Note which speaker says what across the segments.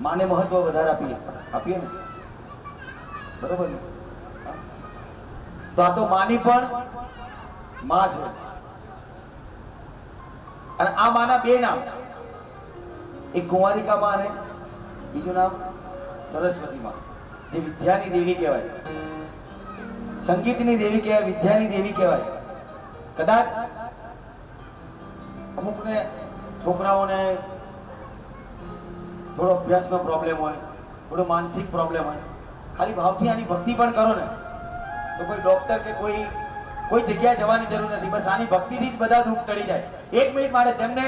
Speaker 1: माने महत्व વધારે આપીએ ને બરોબર ને તો આ તો માની પણ માં છે અને આ માના બે નામ એક કુંવારિકા માં અને બીજું નામ સરસ્વતી માં જે વિદ્યાની દેવી કહેવાય સંગીતની દેવી કહેવાય વિદ્યાની દેવી કહેવાય કદાચ અમુકને છોકરાઓને थोड़ो अभ्यास नो प्रॉब्लम हो थोड़ो मानसिक प्रॉब्लम है खाली भावथी आनी भक्ति पण करो ने तो कोई डॉक्टर के कोई जगह जवानी जरूर नहीं बस आनी भक्ति थी बधा दुख टળી જાય एक मिनिट माटे जेमने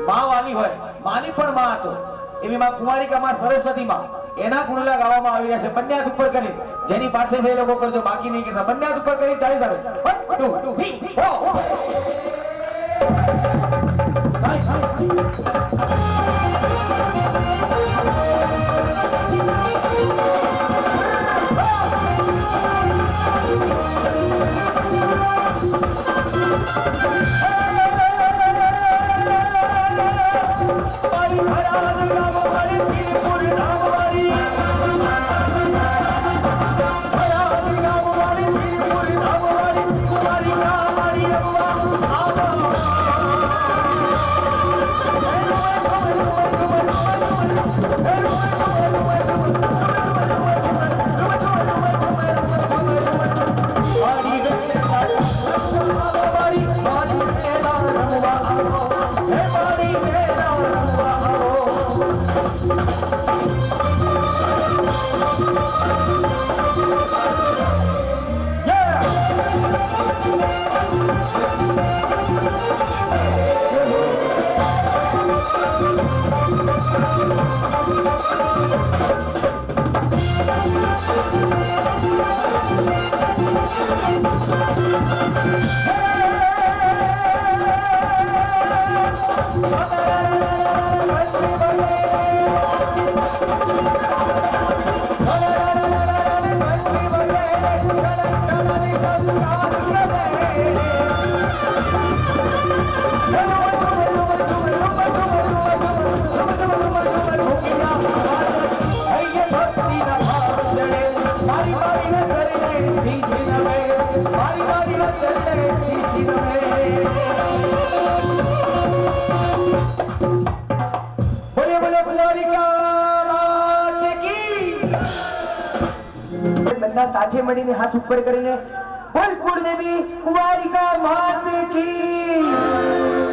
Speaker 1: मां वाली होय मानी पण मां હતો એવી માં કુંવારિકા માં સરસ્વતી માં એના ગુણલા ગાવામાં આવી રહ્યા છે બંને હાથ ઉપર કરી જેની પાસે છે એ લોકો કરજો બાકી નહીં કરતા બંને હાથ ઉપર કરી તાળી સાથે 1 2 3 સાથે મળીને હાથ ઉપર કરીને બોલ કુળદેવી કુંવારિકા માત की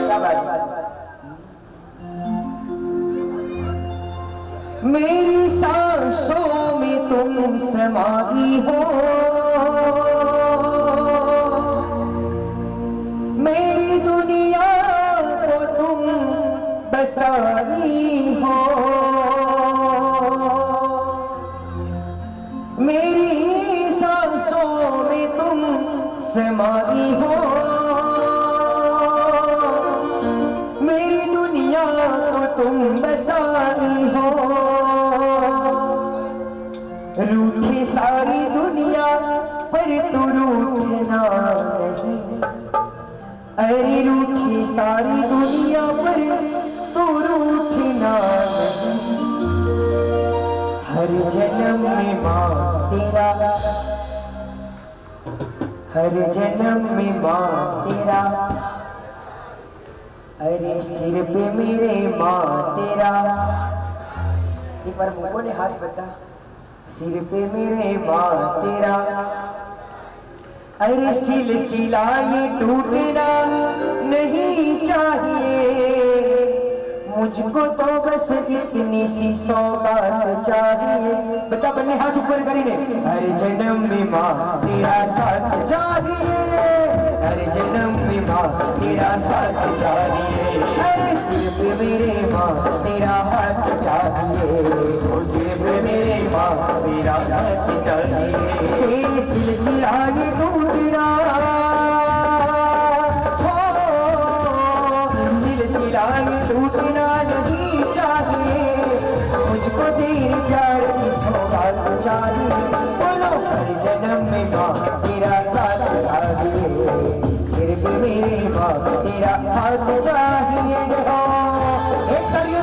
Speaker 1: क्या बात मेरी सांसों में तुम समाई हो मेरी दुनिया को तुम बसाई हो मेरी समाई हो मेरी दुनिया को तुम बसाई हो रूठी सारी दुनिया पर तू रूठना नहीं अरे रूठी सारी दुनिया पर तू रूठना नहीं हर जन्म में मां तेरा हर जन्म में मां तेरा अरे सिर पे मेरे मां तेरा एक बार मुंह ने हाथ बता सिर पे मेरे मां तेरा अरे सिलसिला ये टूटना नहीं चाहिए मुझको तो बस इतनी सी सौगात चाहिए बता बन्ने हाथ ऊपर करीने हर जन्म में मां तेरा साथ चाहिए हर जन्म में मां तेरा साथ चाहिए अरे सिर पे मेरे मां तेरा हाथ चाहिए ओ सिर पे मेरे मां तेरा हाथ चाहिए ये सिलसिला ये टूटना सिलसिला ये टूटना नहीं चाहिए मुझको तेरे प्यार की सौगात चाहिए बोलो हर जन्म में मां तेरा साथ चाहिए सिर पे मेरे मां तेरा हाथ चाहिए एक करियो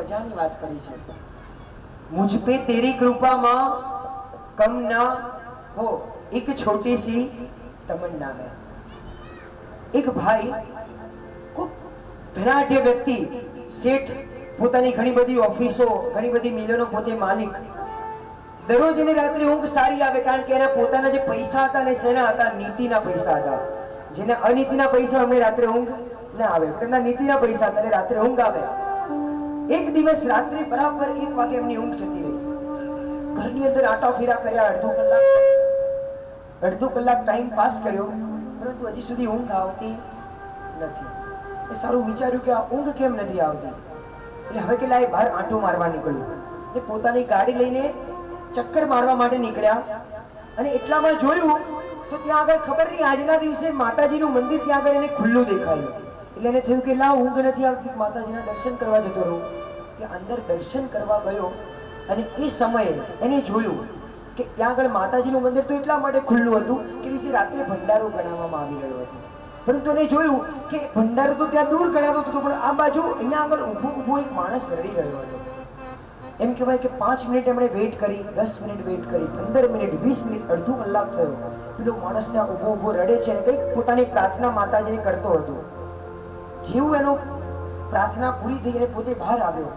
Speaker 1: મજાની વાત કરી છે। मुझ पे तेरी कृपा माँ कम ना हो, एक छोटी सी तमन्ना है। एक भाई खूब धनाढ्य व्यक्ति, सेठ, પોતાની ઘણી બધી ઓફિસો, ઘણી બધી મિલોનો પોતે માલિક, દરરોજ એને રાત્રે ઊંઘ સારી આવે કારણ કે એના પોતાના જે પૈસા હતા ને શેના હતા, નીતિના પૈસા હતા। જેને અનીતિના પૈસા અમને રાત્રે ઊંઘ ના આવે, પણ એના નીતિના પૈસા હતા, રાત્રે ઊંઘ આવે। એક દિવસ રાત્રે બરાબર 1 વાગે એમની ઊંઘ જતી રહી। ઘરની અંદર આટા ફેરા કર્યા, અડધો કલાક ટાઈમ પાસ કર્યો, પરંતુ હજી સુધી ઊંઘ આવતી નથી। એ સારું વિચાર્યું કે આ ઊંઘ કેમ નથી આવતી, એટલે હવે કે લાય બહાર આંટો મારવા નીકળ્યું। એટલે પોતાની ગાડી લઈને ચક્કર મારવા માટે નીકળ્યા અને એટલામાં જોયું તો ત્યાં આગળ ખબર નહીં આજના દિવસે માતાજીનું મંદિર ત્યાં આગળ એને ખુલ્લું દેખાયું। એટલે એને થયું કે લાવ ઊંઘ નથી આવતી, માતાજીના દર્શન કરવા જતો રહું। ત્યાં અંદર દર્શન કરવા ગયો અને એ સમયે એને જોયું કે ત્યાં આગળ માતાજીનું મંદિર તો એટલા માટે ખુલ્લું હતું કે દિવસે રાત્રે ભંડારો ગણાવવામાં આવી રહ્યો હતો, પરંતુ એને જોયું કે ભંડારો તો ત્યાં દૂર ગણાતો હતો, પણ આ બાજુ અહીંયા આગળ ઊભો એક માણસ રડી રહ્યો હતો। એમ કહેવાય કે 5 મિનિટ એમણે વેઇટ કરી, 10 મિનિટ વેઇટ કરી, 15 મિનિટ, 20 મિનિટ, અડધો કલાક થયો। પેલો માણસ ત્યાં ઊભો રડે છે અને કંઈક પોતાની પ્રાર્થના માતાજીને કરતો હતો। જેવું એનો પ્રાર્થના પૂરી થઈ અને પોતે બહાર આવ્યો,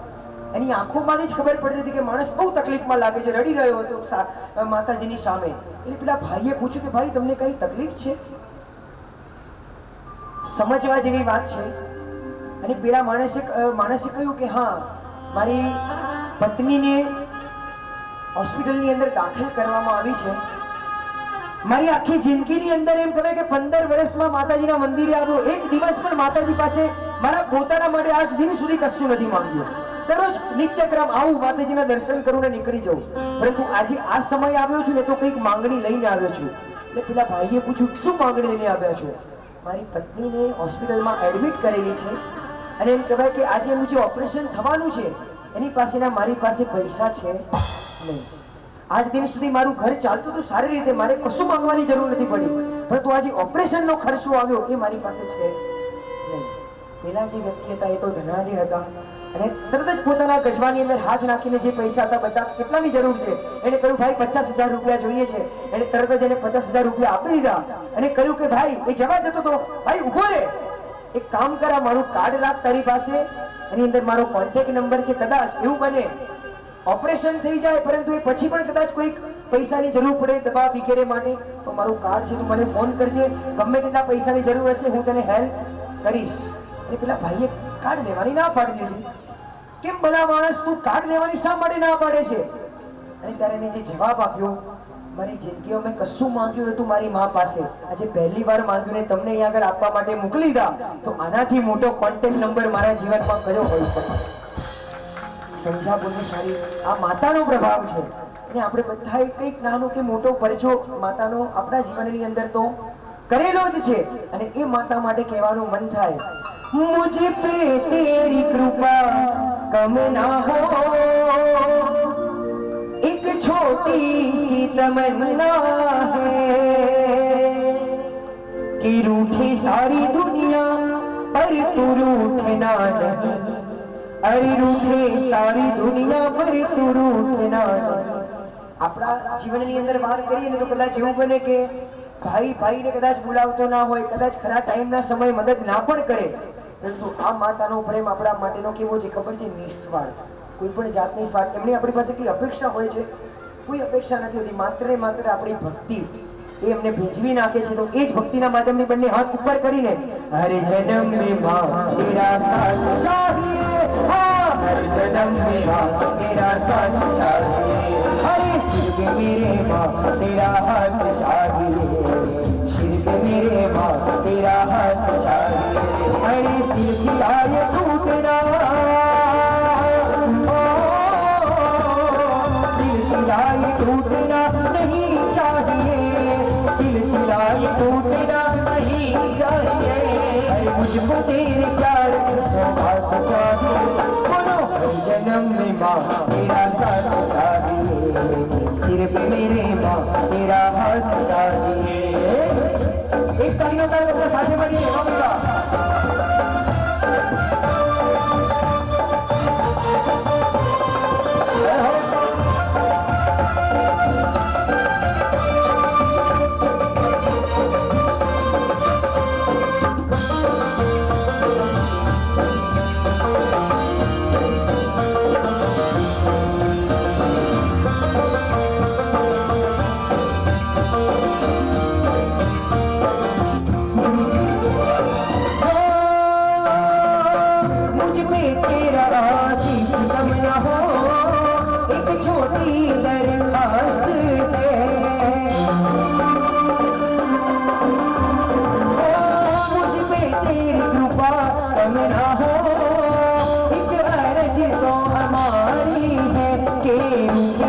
Speaker 1: એની આંખોમાંથી જ ખબર પડતી હતી કે માણસ બહુ તકલીફમાં લાગે છે, રડી રહ્યો હતો માતાજીની સામે। એટલે પેલા ભાઈએ પૂછ્યું કે ભાઈ તમને કઈ તકલીફ છે? સમજવા જેવી વાત છે। અને પેલા માણસે કહ્યું કે હા, મારી પત્નીને હોસ્પિટલની અંદર દાખલ કરવામાં આવી છે। મારી આખી જિંદગીની અંદર એમ કહેવાય કે 15 વર્ષમાં માતાજીના મંદિરે આવ્યો, એક દિવસ પણ માતાજી પાસે મારા પોતાના માટે આજ દિન સુધી કશું નથી માંગ્યું। દરરોજ નિત્યક્રમ આવું, માતાજીના દર્શન કરું ને નીકળી જાઉં, પરંતુ આજે આ સમય આવ્યો છું ને તો કંઈક માંગણી લઈને આવ્યો છું। એટલે પેલા ભાઈએ પૂછ્યું શું માંગણી લઈને આવ્યા છો? મારી પત્નીને હોસ્પિટલમાં એડમિટ કરેલી છે અને એમ કહેવાય કે આજે એનું જે ઓપરેશન થવાનું છે એની પાસેના મારી પાસે પૈસા છે નહીં। આજ દિન સુધી મારું ઘર ચાલતું તો સારી રીતે, મારે કશું માંગવાની જરૂર નથી પડી, પરંતુ આજે ઓપરેશનનો ખર્ચો આવ્યો એ મારી પાસે છે નહીં। પેલા જે વ્યક્તિ હતા એ તો ધનાઢ્ય હતા અને તરત જ પોતાના ગજવાની અંદર હાથ નાખીને જે પૈસા હતા બધા કેટલાની જરૂર છે એને કહ્યું ભાઈ 50,000 રૂપિયા જોઈએ છે। એને તરત જ એને 50,000 રૂપિયા આપી દીધા અને કહ્યું કે ભાઈ એ જવા જતો તો ભાઈ ઉભો રે, એક કામ કર, મારું કાર્ડ રાખ તારી પાસે, એની અંદર મારો કોન્ટેક્ટ નંબર છે, કદાચ એવું બને ઓપરેશન થઈ જાય પરંતુ એ પછી પણ કદાચ કોઈક પૈસાની જરૂર પડે દવા વગેરે માટે તો મારું કાર્ડ છે, તું મને ફોન કરજે, ગમે તેટલા પૈસાની જરૂર હશે હું તને હેલ્પ કરીશ। અને પેલા ભાઈએ કાર્ડ લેવાની ના પાડી દીધી। કેમ ભલા માણસ તું કાર્ડ લેવાની શા માટે ના પાડે છે? અને ત્યારે એને જે જવાબ આપ્યો, મારી જિંદગીમાં મેં કશું માંગ્યું નતું મારી મા પાસે, આજે પહેલી વાર માંગ્યું ને તમને અહીંયા આગળ આપવા માટે મોકલી દા, તો આનાથી મોટો કોન્ટેક્ટ નંબર મારા જીવનમાં કયો હોઈ શકે? સમજા બોલની સારી, આ માતાનો પ્રભાવ છે અને આપણે બધાએ કંઈક નાનો કે મોટો પરચો માતાનો આપણા જીવનની અંદર તો કરેલો જ છે અને એ માતા માટે કહેવાનું મન થાય, मुझ पे तेरी कृपा कम ना हो, एक छोटी सी तमन्ना है कि रूठी सारी दुनिया पर तू रूठना नहीं, अरे रूठे सारी दुनिया पर तू रूठना नहीं। આપણા જીવનની અંદર વાત કરીએ ને તો કદાચ એવું બને કે ભાઈ ભાઈને કદાચ બોલાવતો ના હોય, કદાચ ખરા ટાઈમના સમય મદદ ના પણ કરે, પરંતુ આ માતાનો પ્રેમ આપણા માટેનો કેવો છે ખબર છે? નિસ્વાર્થ, કોઈ પણ જાતની સ્વાર્થ, એમની આપણી પાસે કઈ અપેક્ષા હોય છે? કોઈ અપેક્ષા નથી હોતી, માત્ર ને માત્ર આપણી ભક્તિ એ એમને ભેજવી નાખે છે। તો એ જ ભક્તિના માધ્યમથી બંને હાથ ઉપર કરીને હર જન્મ में मां तेरा साथ चाहिए, हाँ हर जन्म में मां तेरा साथ चाहिए, हरे सिर पे मेरे मां तेरा हाथ चाहिए, सिर पे मेरे मां तेरा हाथ चाहिए, हरे सिलसिला ये टूटना, सिलसिला ये टूटना नहीं चाहिए, सिलसिला ये टूटना नहीं चाहिए, अरे मुझको तेरे प्यार की सौगात चाहिए, बोलो हर जन्म में मां तेरा साथ चाहिए, सिर पे मेरे मां तेरा हाथ चाहिए। एक तालियों का अपने साथ बढ़िए मामला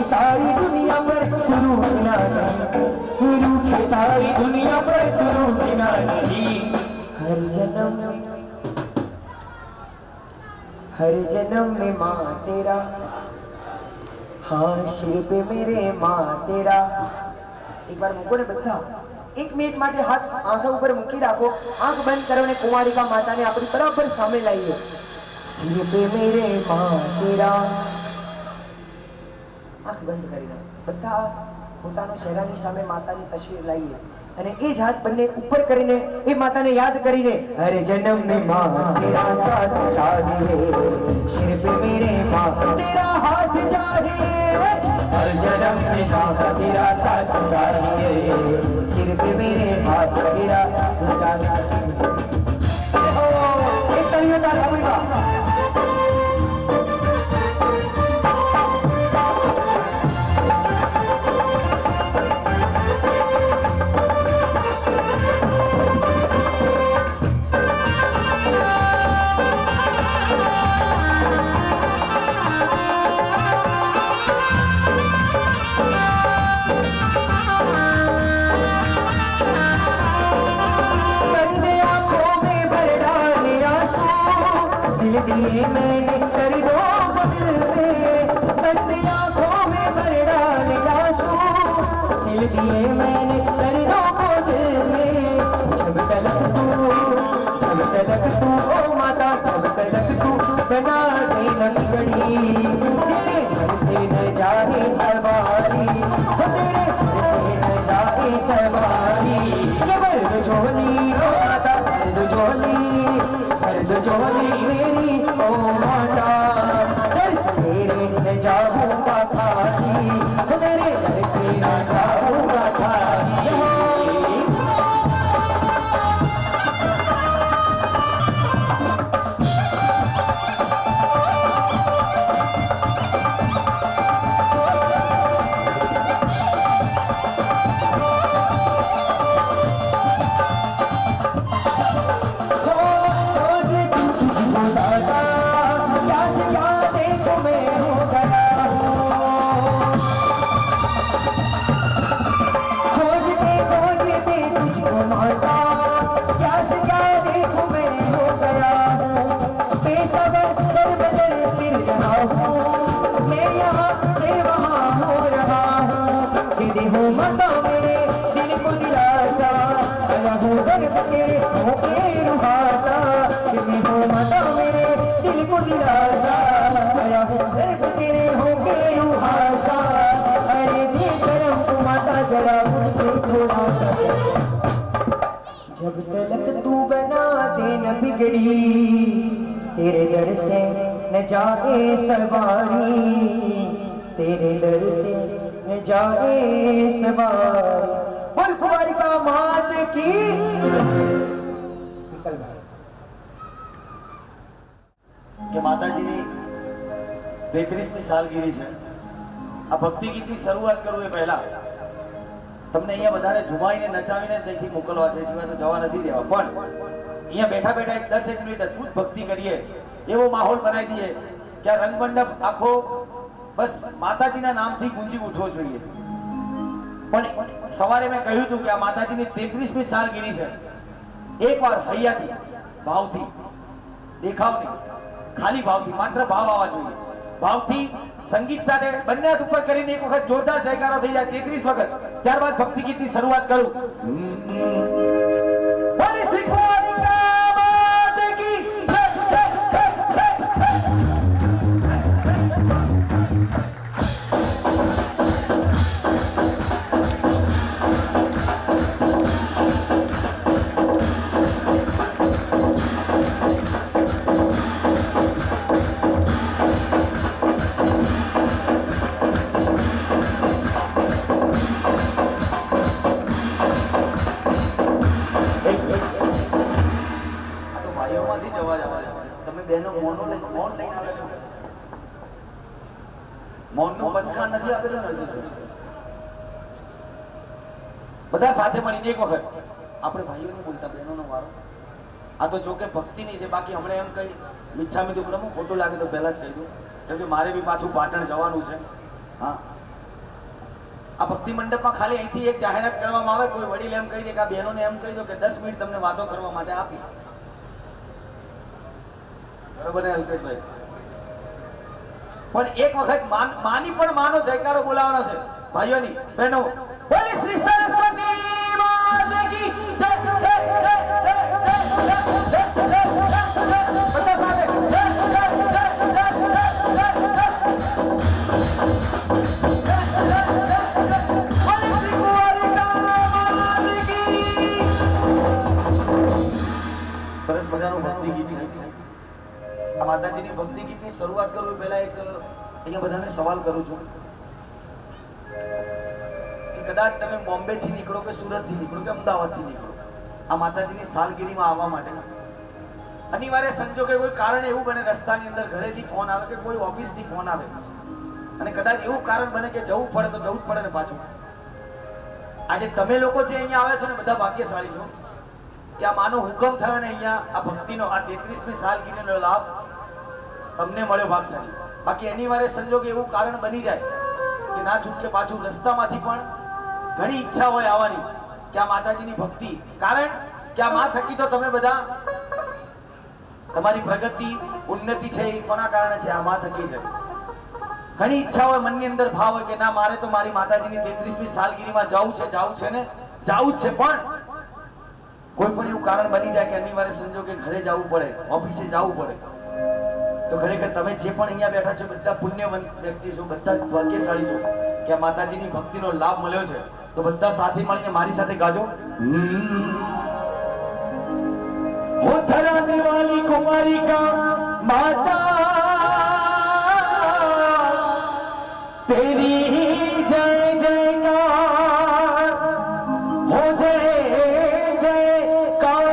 Speaker 1: रूठे सारी दुनिया पर तू रूठना नहीं, रूठे सारी दुनिया पर तू रूठना नहीं। हर जन्म में माँ तेरा, हाँ सिर पे मेरे माँ तेरा। एक बार મૂકો ને બધા, 1 મિનિટ માટે હાથ આંખો ઉપર મૂકી રાખો, આંખ બંધ કરો ને કુમારિકા માતાને આપણી બરાબર સામે લાવીએ। सिर पे मेरे माँ तेरा, આંખ બંધ કરીને બધા પોતાનો ચહેરાની સામે માતાની તસવીર લાવીએ અને એ જ હાથ બંને ઉપર કરીને એ માતાને યાદ કરીને હર જન્મ में माँ तेरा साथ चाहिए, सिर पे मेरे माँ तेरा हाथ चाहिए, हर जन्म में माँ तेरा साथ चाहिए, सिर पे मेरे हाथ तेरा चाहिए। एक तालियों का लगेगा। दिए मैंने कर दो दिल में, बंद आँखों में भर डाले आंसू, सिल दिए मैंने कर दो दिल में। जब तलक तू ओ माता, जब तलक तू बना दे न बिगड़ी, तेरे घर से न जाए सवारी, तेरे घर से न जाए सवारी। ये दर्द झोली ओ माता, दर्द झोली मेरी ओ माता, घर से तेरे न जाऊंगा खाली, तेरे घर से न जाऊंगा खाली। जब तलक तू बना दे न बिगड़ी, तेरे दर से न जाए सवारी, तेरे दर से न जाए सवारी। बोल कुमारिका मात की। निकल गए
Speaker 2: કે માતાજીની 33મી સાલગીરી છે। આ ભક્તિ ગીતની શરૂઆત કરું એ પહેલા તમને અહીંયા બધાને ઝુમાઈને નચાવીને ત્યાંથી મોકલવા છે, સિવાય તો જવા નથી દેવા। પણ અહીંયા બેઠા બેઠા એક 10 મિનિટ અદ્ભુત ભક્તિ કરીએ, એવો માહોલ બનાવી દઈએ કે આ રંગમંડપ આખો બસ માતાજીના નામથી ગુંજી ઉઠવો જોઈએ। પણ સવારે મેં કહ્યું હતું કે આ માતાજીની 33મી સાલગીરી છે। એકવાર હૈયાથી, ભાવથી, દેખાવ નહીં, ખાલી ભાવથી, માત્ર ભાવ આવવા જોઈએ। ભાવથી સંગીત સાથે બંને હાથ ઉપર કરીને એક વખત જોરદાર જયકારો થઈ જાય 33 વખત, ત્યારબાદ ભક્તિ ગીતની શરૂઆત કરું। બોલી શ્રી કુમારિકા માત કી જય, જય, જય, જય, બધા સાથે મળીને એક વખત આપણે ભાઈઓને બોલતા બહેનોનો વારો। આ તો જો કે ભક્તિની છે, બાકી હમણે એમ કઈ મિચ્છામી દુક્કડમ ખોટું લાગે તો પહેલા જ કહી દઉં, કેમ કે મારે બી પાછું પાટણ જવાનું છે। હા, આ ભક્તિ મંડપમાં ખાલી અહીંથી એક જાહેરાત કરવામાં આવે, કોઈ વડીલ એમ કહી દે કે આ બહેનોને એમ કહી દો કે 10 મિનિટ તમને વાતો કરવા માટે આપી. બરોબર ને અલ્પેશભાઈ? પણ એક વખત માની પણ માનો જયકારો બોલાવવાનો છે ભાઈઓની બહેનો. બોલી શ્રી સરસ્વતી માત કી જય. બધા સાથે બોલી શ્રી કુંવારિકા માત કી. સરસ મજાનું ભક્તિ ગીત છે. આ માતાજીની ભક્તિ ગીતની શરૂઆત કરું પહેલા એક અહીંયા બધાને સવાલ કરું છું કે કદાચ તમે બોમ્બે થી નીકળો કે સુરત થી નીકળો કે અમદાવાદ થી નીકળો આ માતાજીની સાલગીરીમાં આવવા માટે, અનિવાર્ય સંજોગે કોઈ કારણ એવું બને, રસ્તાની અંદર ઘરેથી ફોન આવે કે કોઈ ઓફિસથી ફોન આવે અને કદાચ એવું કારણ બને કે જવું પડે તો જવું જ પડે ને પાછું. આજે તમે લોકો જે અહીંયા આવે છો ને બધા ભાગ્યશાળી છો કે આ માનો હુકમ થયો ને અહીંયા આ ભક્તિનો આ 33મી સાલગીરીનો લાભ તમને મળ્યો, ભાગશાળી. બાકી અનિવાર્ય સંજોગે એવું કારણ બની જાય કે ના છૂટકે પાછું રસ્તામાંથી પણ ઘણી ઈચ્છા હોય આવવાની કે આ માતાજીની ભક્તિ, કારણ કે આ મા થકી તો તમે બધા તમારી પ્રગતિ ઉન્નતિ છે એ કોના કારણે છે? આ મા થકી છે. ઘણી ઈચ્છા હોય, મનની અંદર ભાવ હોય કે ના મારે તો મારી માતાજીની 33મી સાલગીરીમાં જવું છે ને જવું જ છે, પણ કોઈ પણ એવું કારણ બની જાય કે અનિવાર્ય સંજોગે ઘરે જવું પડે, ઓફિસે જવું પડે, તો ખરેખર તમે જે પણ અહીંયા બેઠા છો બધા પુણ્યવંત વ્યક્તિ છો, બધા ભાગ્યશાળી છો કે આ માતાજીની ભક્તિનો લાભ મળ્યો છે. તો બધા સાથે મળીને મારી સાથે ગાજો. હો ધરા દિવાલી કુમારિકા માતા તેરી જય જયકાર, હો જય જયકાર.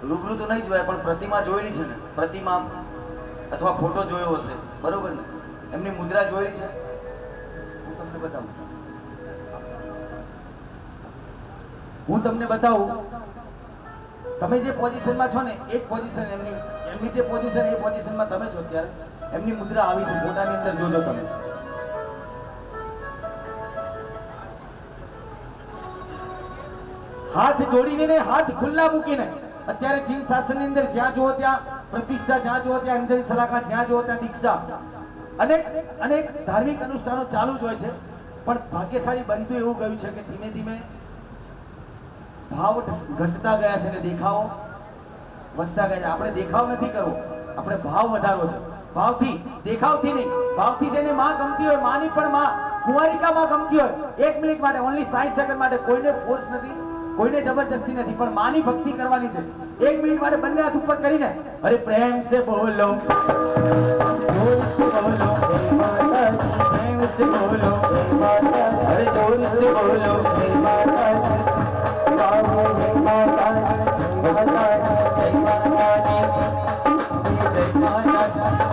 Speaker 2: રૂબરૂ તો નહીં જોયા પણ પ્રતિમા જોયેલી છે ને, પ્રતિમા અથવા ફોટો જોયો હશે, બરોબર ને? એમની મુદ્રા જોયેલી છે. હું તમને બતાવું તમે જે પોઝિશનમાં છો ને એ જ પોઝિશન એમની જે પોઝિશન એ પોઝિશનમાં તમે છો ત્યારે એમની મુદ્રા આવી છે ફોટાની અંદર, જોજો તમે. હાથ જોડીને ને હાથ ખુલ્લા મૂકીને અત્યારે જીવ શાસનની અંદર જ્યાં જુઓ ત્યાં પ્રતિષ્ઠા, જ્યાં જુઓ ત્યાં અંજન સલાકા, જ્યાં જુઓ ત્યાં દીક્ષા, અનેક ધાર્મિક અનુષ્ઠાનો ચાલુ જ હોય છે. પણ ભાગ્યશાળી બનતું એવું ગયું છે કે ધીમે ધીમે ભાવ ઘટતા ગયા છે ને દેખાવો વધતા ગયા છે. આપણે દેખાવ નથી કરવો, આપણે ભાવ વધારવો છે. ભાવથી, દેખાવથી નહીં, ભાવથી જેને માં ગમતી હોય, માની પણ માં કુંવારિકા માં ગમતી હોય, 1 મિનિટ માટે, ઓનલી 60 સેકન્ડ માટે, કોઈને ફોર્સ નથી, કોઈને જબરજસ્તી નથી, પણ માની ભક્તિ કરવાની છે. 1 મિનિટ માટે બંને હાથ ઉપર કરીને અરે પ્રેમ સે બોલો, જોર સે બોલો, પ્રેમ સે બોલો, અરે જોર સે બોલો, જય માતાજી, જય માતાજી,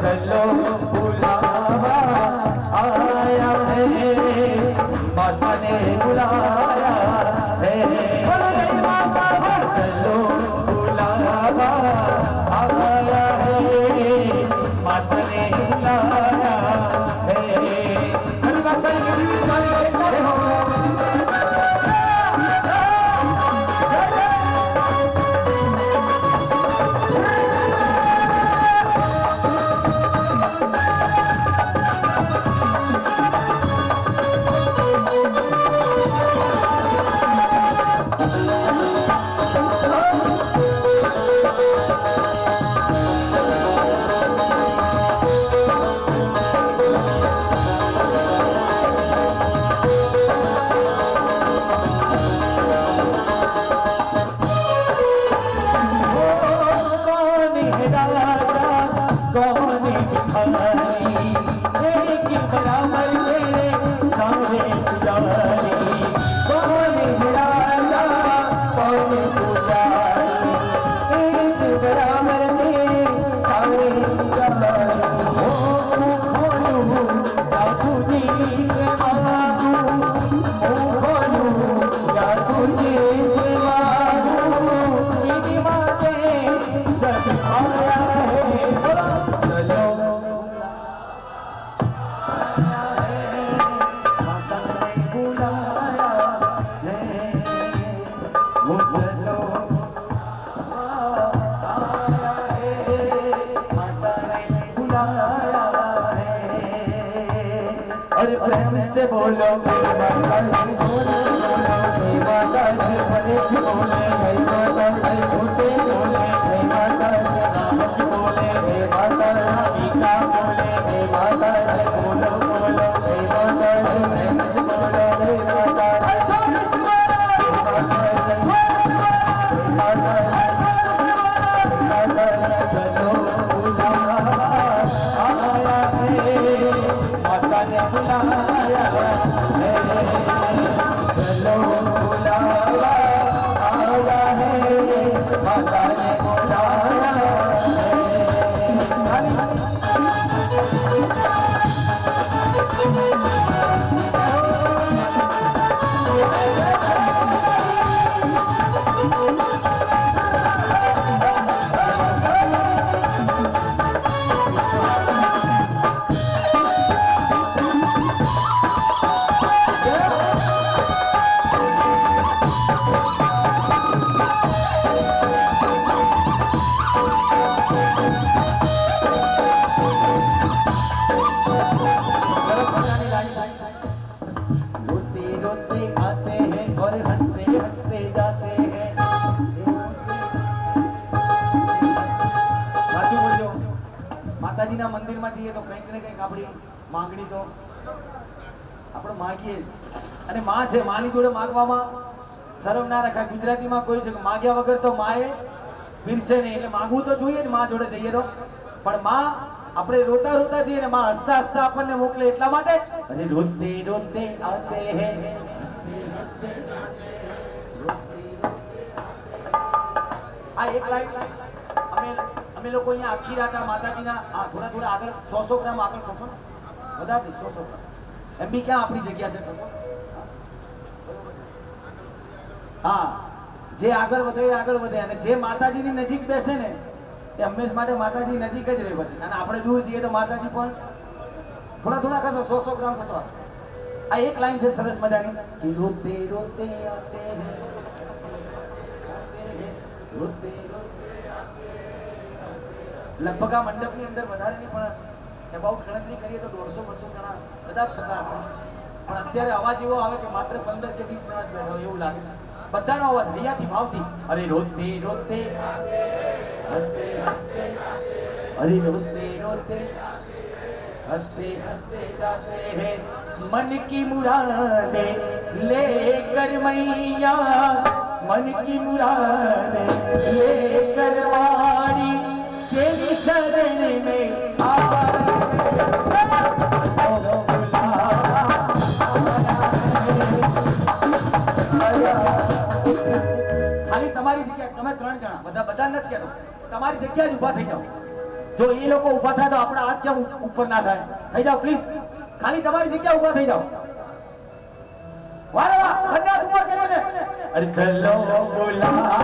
Speaker 2: चलो बुलावा आया है, माता ने बुलाया है, चलो बुलावा आया है, माता ने बुलाया बुलाया है। अरे प्रेम से बोलो जय माता दी, जोर से बोलो जय माता दी, बड़े भी बोले जय माता दी, छोटे बोले जय माता दी, नानक बोले जय माता दी, का बोले जय माता दी, बोलो बोलो जय माता दी, प्रेम से बोलो जय माता दी, जोर से बोलो जय माता दी, जय माता दी, चलो बुलावा आया है, माता ने बुलाया है, चलो बुलावा आया है, माता ने बुलाया है। रोते रोते आते हैं और हंसते हंसते जाते हैं। સાચું બોલજો, માતાજીના મંદિરમાં જઈએ તો કંઈક ને કંઈક આપણી માંગણી તો આપણે માગીએ જ. અને માં છે, માની જોડે માગવામાં શરમ ના રખાય. ગુજરાતીમાં કોઈ છે કે માગ્યા વગર તો માએ પીરસે નહીં, એટલે માગવું તો જોઈએ જ માં જોડે જઈએ તો. પણ માં આપણે રોતા રોતા જઈએ ને માં હસતા હસતા આપણને મોકલે એટલા માટે. અને રોતે રોતે આતે હે, આ એક લાઈન અમે લોકો અહીંયા આખી રાત આ માતાજીના થોડા થોડા આગળ 100 ગ્રામ આગળ ખસો ને, વધારે 100 ગ્રામ એમ બી ક્યાં આપણી જગ્યા છે ખસો. હા, જે આગળ વધે અને જે માતાજીની નજીક બેસે ને તે હંમેશ માટે માતાજી નજીક જ રહે પછી. અને આપણે દૂર જઈએ તો માતાજી પણ થોડા થોડા ખસો, 100 ગ્રામ ખસવા. આ એક લાઈન છે સરસ મજાની કે રોતે રોતે આતે હે, રોતે રોતે લગભગ આ મંડપની અંદર વધારે નહીં પણ એબાઉટ ગણતરી કરીએ તો 150-200 જણા બધા થતા હશે. પણ અત્યારે અવાજ એવો આવે કે માત્ર 15 કે 20 જણા જ બેઠા હોય એવું લાગે. બધાનો અવાજ હૈયાથી ભાવથી. અરે રોતે રોતે હસતે હસતે, અરે રોતે રોતે हंसते हंसते जाते हैं, मन की मुरादे लेकर मैया, मन की मुरादे लेकर वाणी तेरी शरण में खाली તમારી જગ્યા, તમે 3 જણા બધા નથી કહેતો, તમારી જગ્યા જ ઊભા થઈ જાઓ. જો એ લોકો ઊભા થાય તો આપણા હાથ કેમ ઉપર ના થાય? થઈ જાઓ પ્લીઝ, ખાલી તમારી જગ્યા ઊભા થઈ જાઓ. વાહ વાહ, બંને હાથ ઉપર કર્યો ને. અરે ચલો બોલાવા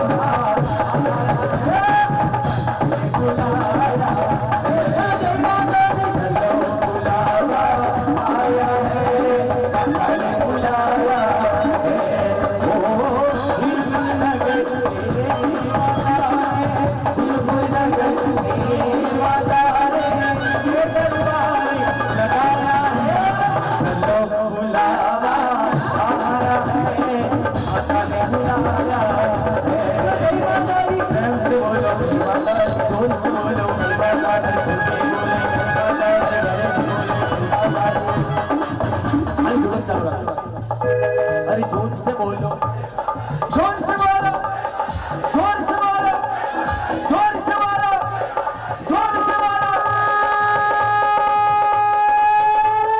Speaker 2: अरे जोर से बोलो, जोर से बोलो, जोर से बोलो, जोर से बोलो, जोर से बोलो.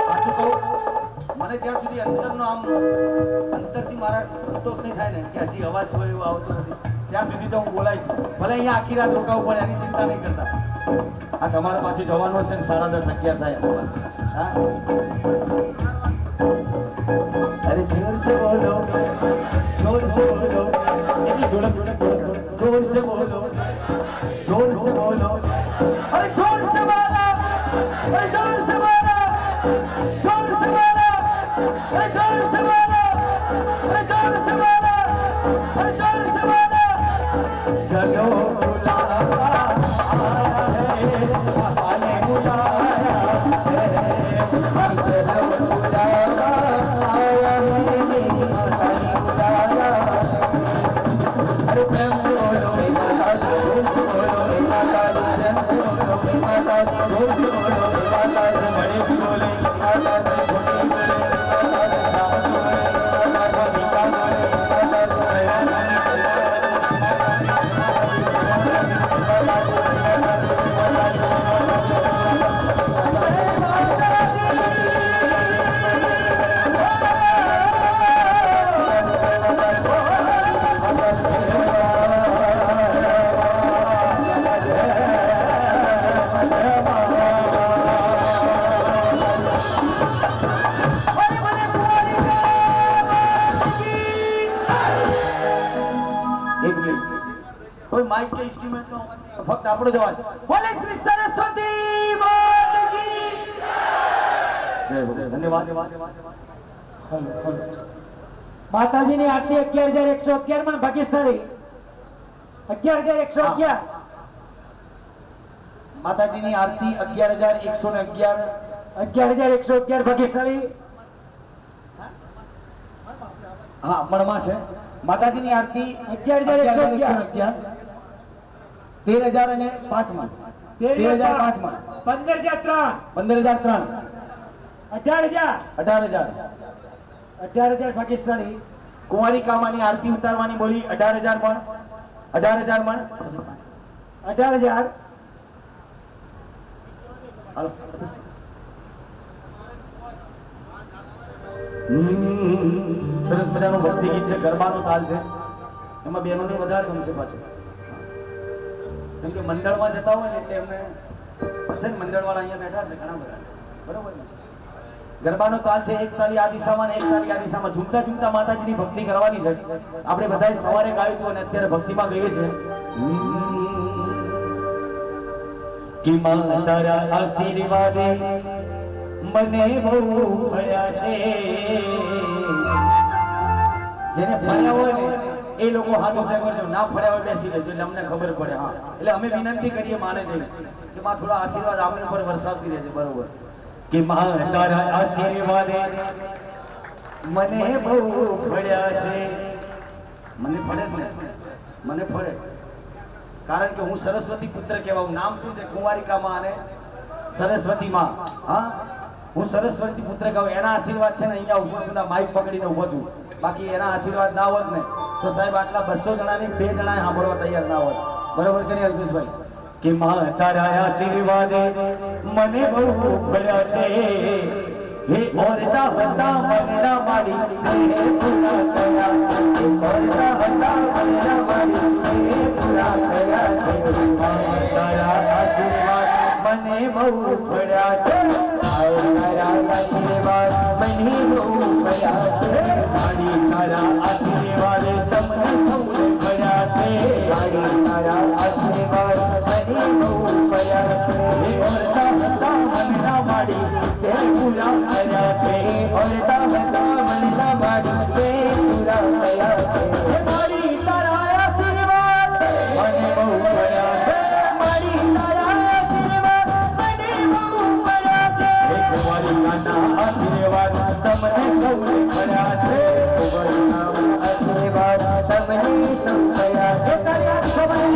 Speaker 2: સાચું કહું, મને જ્યાં સુધી અંતરનો આમ અંતરથી મારા સંતોષ નહીં થાય ને કે હજી અવાજ જોયો એવો આવતો નથી, ત્યાં સુધી તો હું બોલાઈશ. ભલે અહીંયા આખી રાત રોકાવું પડે એની ચિંતા નહીં કરતા. આ તમારા પાછું જવાનું હશે ને 10:30-11 થાય. હા, अरे जोर से बोलो, जोर से बोलो, जोर से बोलो, जोर से बोलो, अरे जोर से बोलो, अरे जोर से बोलो, जोर से बोलो, अरे जोर से बोलो, अरे जोर से बोलो, अरे जोर से बोलो. चलो बुलावा आया है, माता ने बुलाया
Speaker 1: चलो बुलावा आया है मेरी माता ने बुलाया। अरे प्रेम से बोलो हे माता दी, जोर से बोलो हे माता दी, प्रेम से बोलो हे माता दी, जोर से बोलो हे माता दी। बड़े भी बोले हे माता दी, छोटे भी बोले हे माता दी, साथ बोले हे माता दी, मीठा बोले हे माता दी, सयाना
Speaker 2: कोई माइक के इंस्ट्रूमेंट નો ફક્ત આપણો જ અવાજ બોલે શ્રી સરસ્વતી માત કી જય બોલે ધન્યવાદ
Speaker 3: માતાજીની આરતી 11111 માં ભાગ્યશાળી 11111
Speaker 2: માતાજીની આરતી 11111
Speaker 3: 11111 ભાગ્યશાળી
Speaker 2: હા મણમાં છે માતાજીની આરતી
Speaker 3: 11111
Speaker 2: 13005 માં 13005 માં
Speaker 3: 15003 18000 ભાગ્યશાળી
Speaker 2: કુંવારિકામાની આરતી ઉતારવાની બોલી 18000 મણ 18000 મણ
Speaker 3: 18000
Speaker 2: હાલો સરસ મજાનું ભક્તિ ગીત છે ગરબાનો તાલ છે એમાં બહેનોને વધારે ગમશે પાછું કેમ કે મંડળમાં જતા હોય ને એટલે એમને હશે ને મંડળવાળા અહીંયા બેઠા છે ઘણા બધા બરોબર ને ગરબાનો તાલ છે એક તાલી આ દિશામાં ને એક તાલી આ દિશામાં ઝૂમતા ઝૂમતા માતાજીની ભક્તિ કરવાની છે આપણે બધાએ સવારે ગાયું હતું અને અત્યારે ભક્તિમાં ગઈએ છે કે માં તારા આશીર્વાદે મને બહુ ફળ્યા છે જેને ફળ્યા હોય ને એ લોકો હાથ ઊંચા કરજો ના ફળ્યા હોય બેસી રહેજો એટલે અમને ખબર પડે હા એટલે અમે વિનંતી કરીએ માને જઈને કે માં થોડા આશીર્વાદ આપણી ઉપર વરસાવતી રહેશે બરોબર કે માં તારા આશીર્વાદે મને બહુ ફળ્યા છે મને ફળે જ ને મને ફળે કારણ કે હું સરસ્વતી પુત્ર કહેવાઉં નામ શું છે કુંવારિકા માં અને સરસ્વતી માં હા હું સરસ્વતી પુત્ર કહું એના આશીર્વાદ છે ને અહીંયા ઊભો છું માઇક પકડીને ઊભો છું બાકી એના આશીર્વાદ ના હોત ને તો સાહેબ આટલા 200 જણાની 2 જણા સાંભળવા તૈયાર ના હોત બરોબર કે નહીં અલ્પેશભાઈ કે માં તારા આશીર્વાદે મને બહુ ફળ્યા છે હે ઓરતા હતા મનના માડી હે પૂરા કર્યા છે ઓરતા હતા મનના માડી હે પૂરા કર્યા છે તારા આશીર્વાદ મને બહુ ફળ્યા છે તારા આશીર્વાદ મને બહુ ફળ્યા છે મારી તારા આશીર્વાદ તમને સૌને ફળ્યા છે મારી તારા આશીર્વાદ મને બહુ ફળ્યા છે ઓરતા હતા મનના માડી તે પૂરા કર્યા છે ઓરતા હતા મનના માડી તે પૂરા કર્યા છે મારી તારા આશીર્વાદ મને બહુ ફળ્યા છે મારી તારા આશીર્વાદ મને બહુ ફળ્યા છે કુંવારિકાના આશીર્વાદ તમને સૌને ફળ્યા છે કુંવારિકાના આશીર્વાદ તમને સૌ ફળ્યા છે તારા સૌને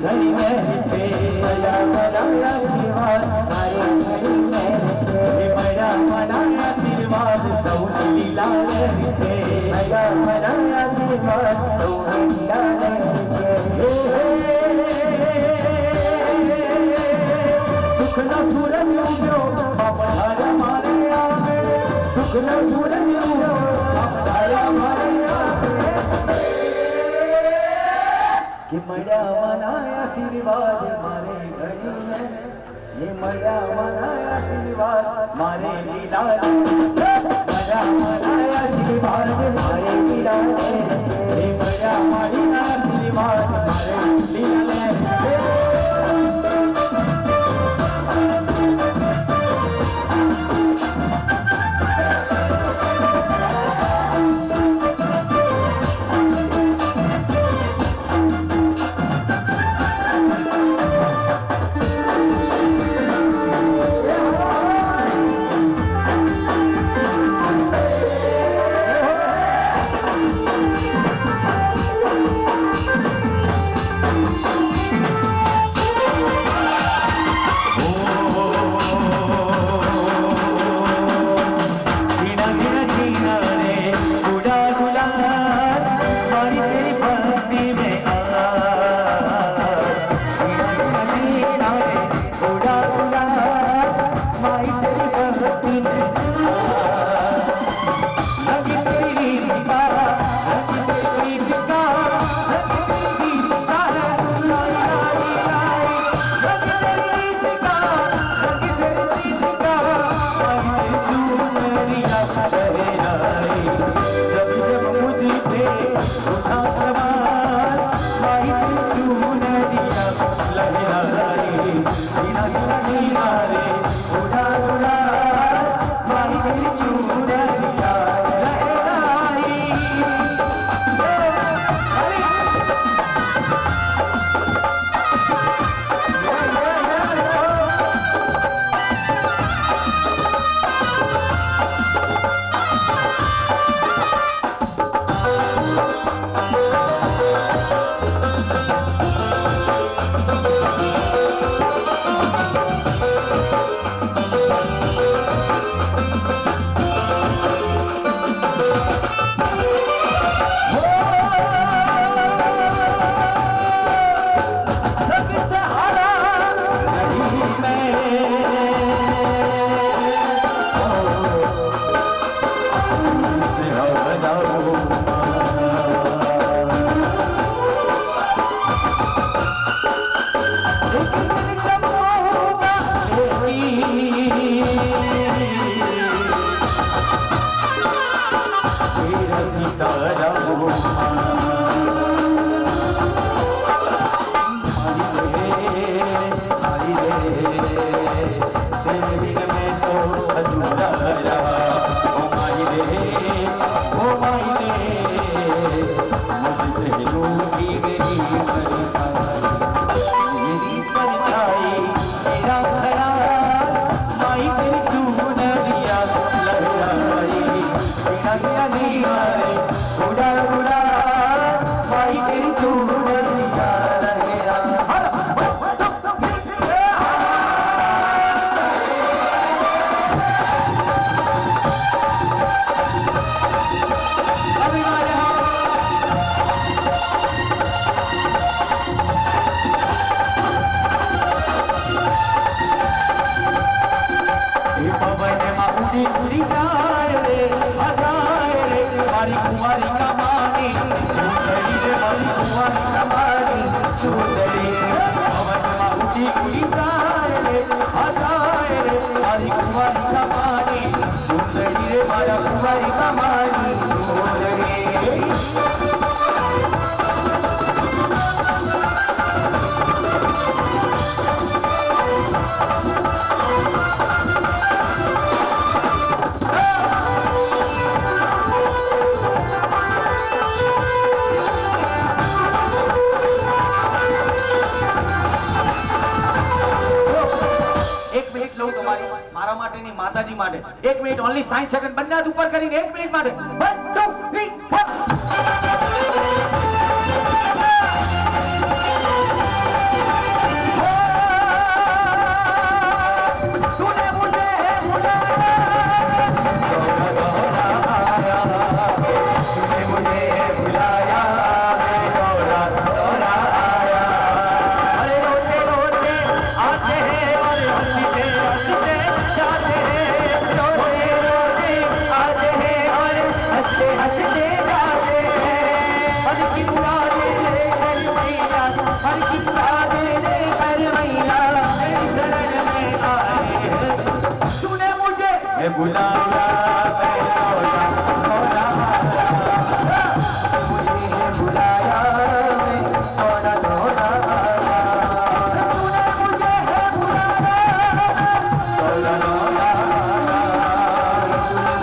Speaker 3: ઘણી મહેર છે
Speaker 1: મળ્યા મળ્યા આશીર્વાદ મારે ઘણી મહેર છે
Speaker 3: મળ્યા મળ્યા આશીર્વાદ સૌની લીલા લહેર છે
Speaker 1: મળ્યા મળ્યા આશીર્વાદ સૌને લીલા લહેર છે
Speaker 3: સુખનો સૂરજ ઉગ્યો બાપધારા મારે આવે સુખનો સૂરજ ઉગ્યો બાપધારા મારે આવે કે મળ્યા મના આશીર્વાદ મારે ઘણી મહેર ये मया मना आशीर्वाद मारे लीला
Speaker 1: મળ્યા મળ્યા આશીર્વાદ મારે લીલા લહેર છે
Speaker 3: मया मना आशीर्वाद मारे लीला
Speaker 2: માતાજી માટે 1 મિનિટ ઓન્લી 60 સેકન્ડ બંને હાથ ઉપર કરીને 1 મિનિટ માટે 1 2 3 4
Speaker 3: बुलाया मैं लौटा लौटा आया।
Speaker 1: मुझे है बुलाया मैं थोड़ा थोड़ा आया। तूने मुझे है बुलाया
Speaker 3: लौटा लौटा आया।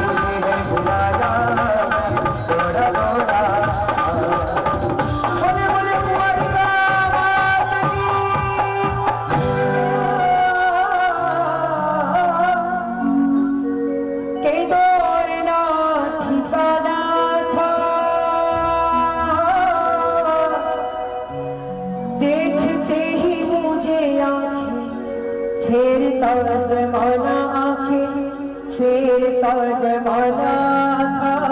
Speaker 1: मुझे है बुलाया मैं थोड़ा थोड़ा आया। बोले बोले कुंवर का बात की के दौर ना ठिकाना था। देखते ही मुझे आंखें फेरता जमाना, आंखें फेरता जमाना था।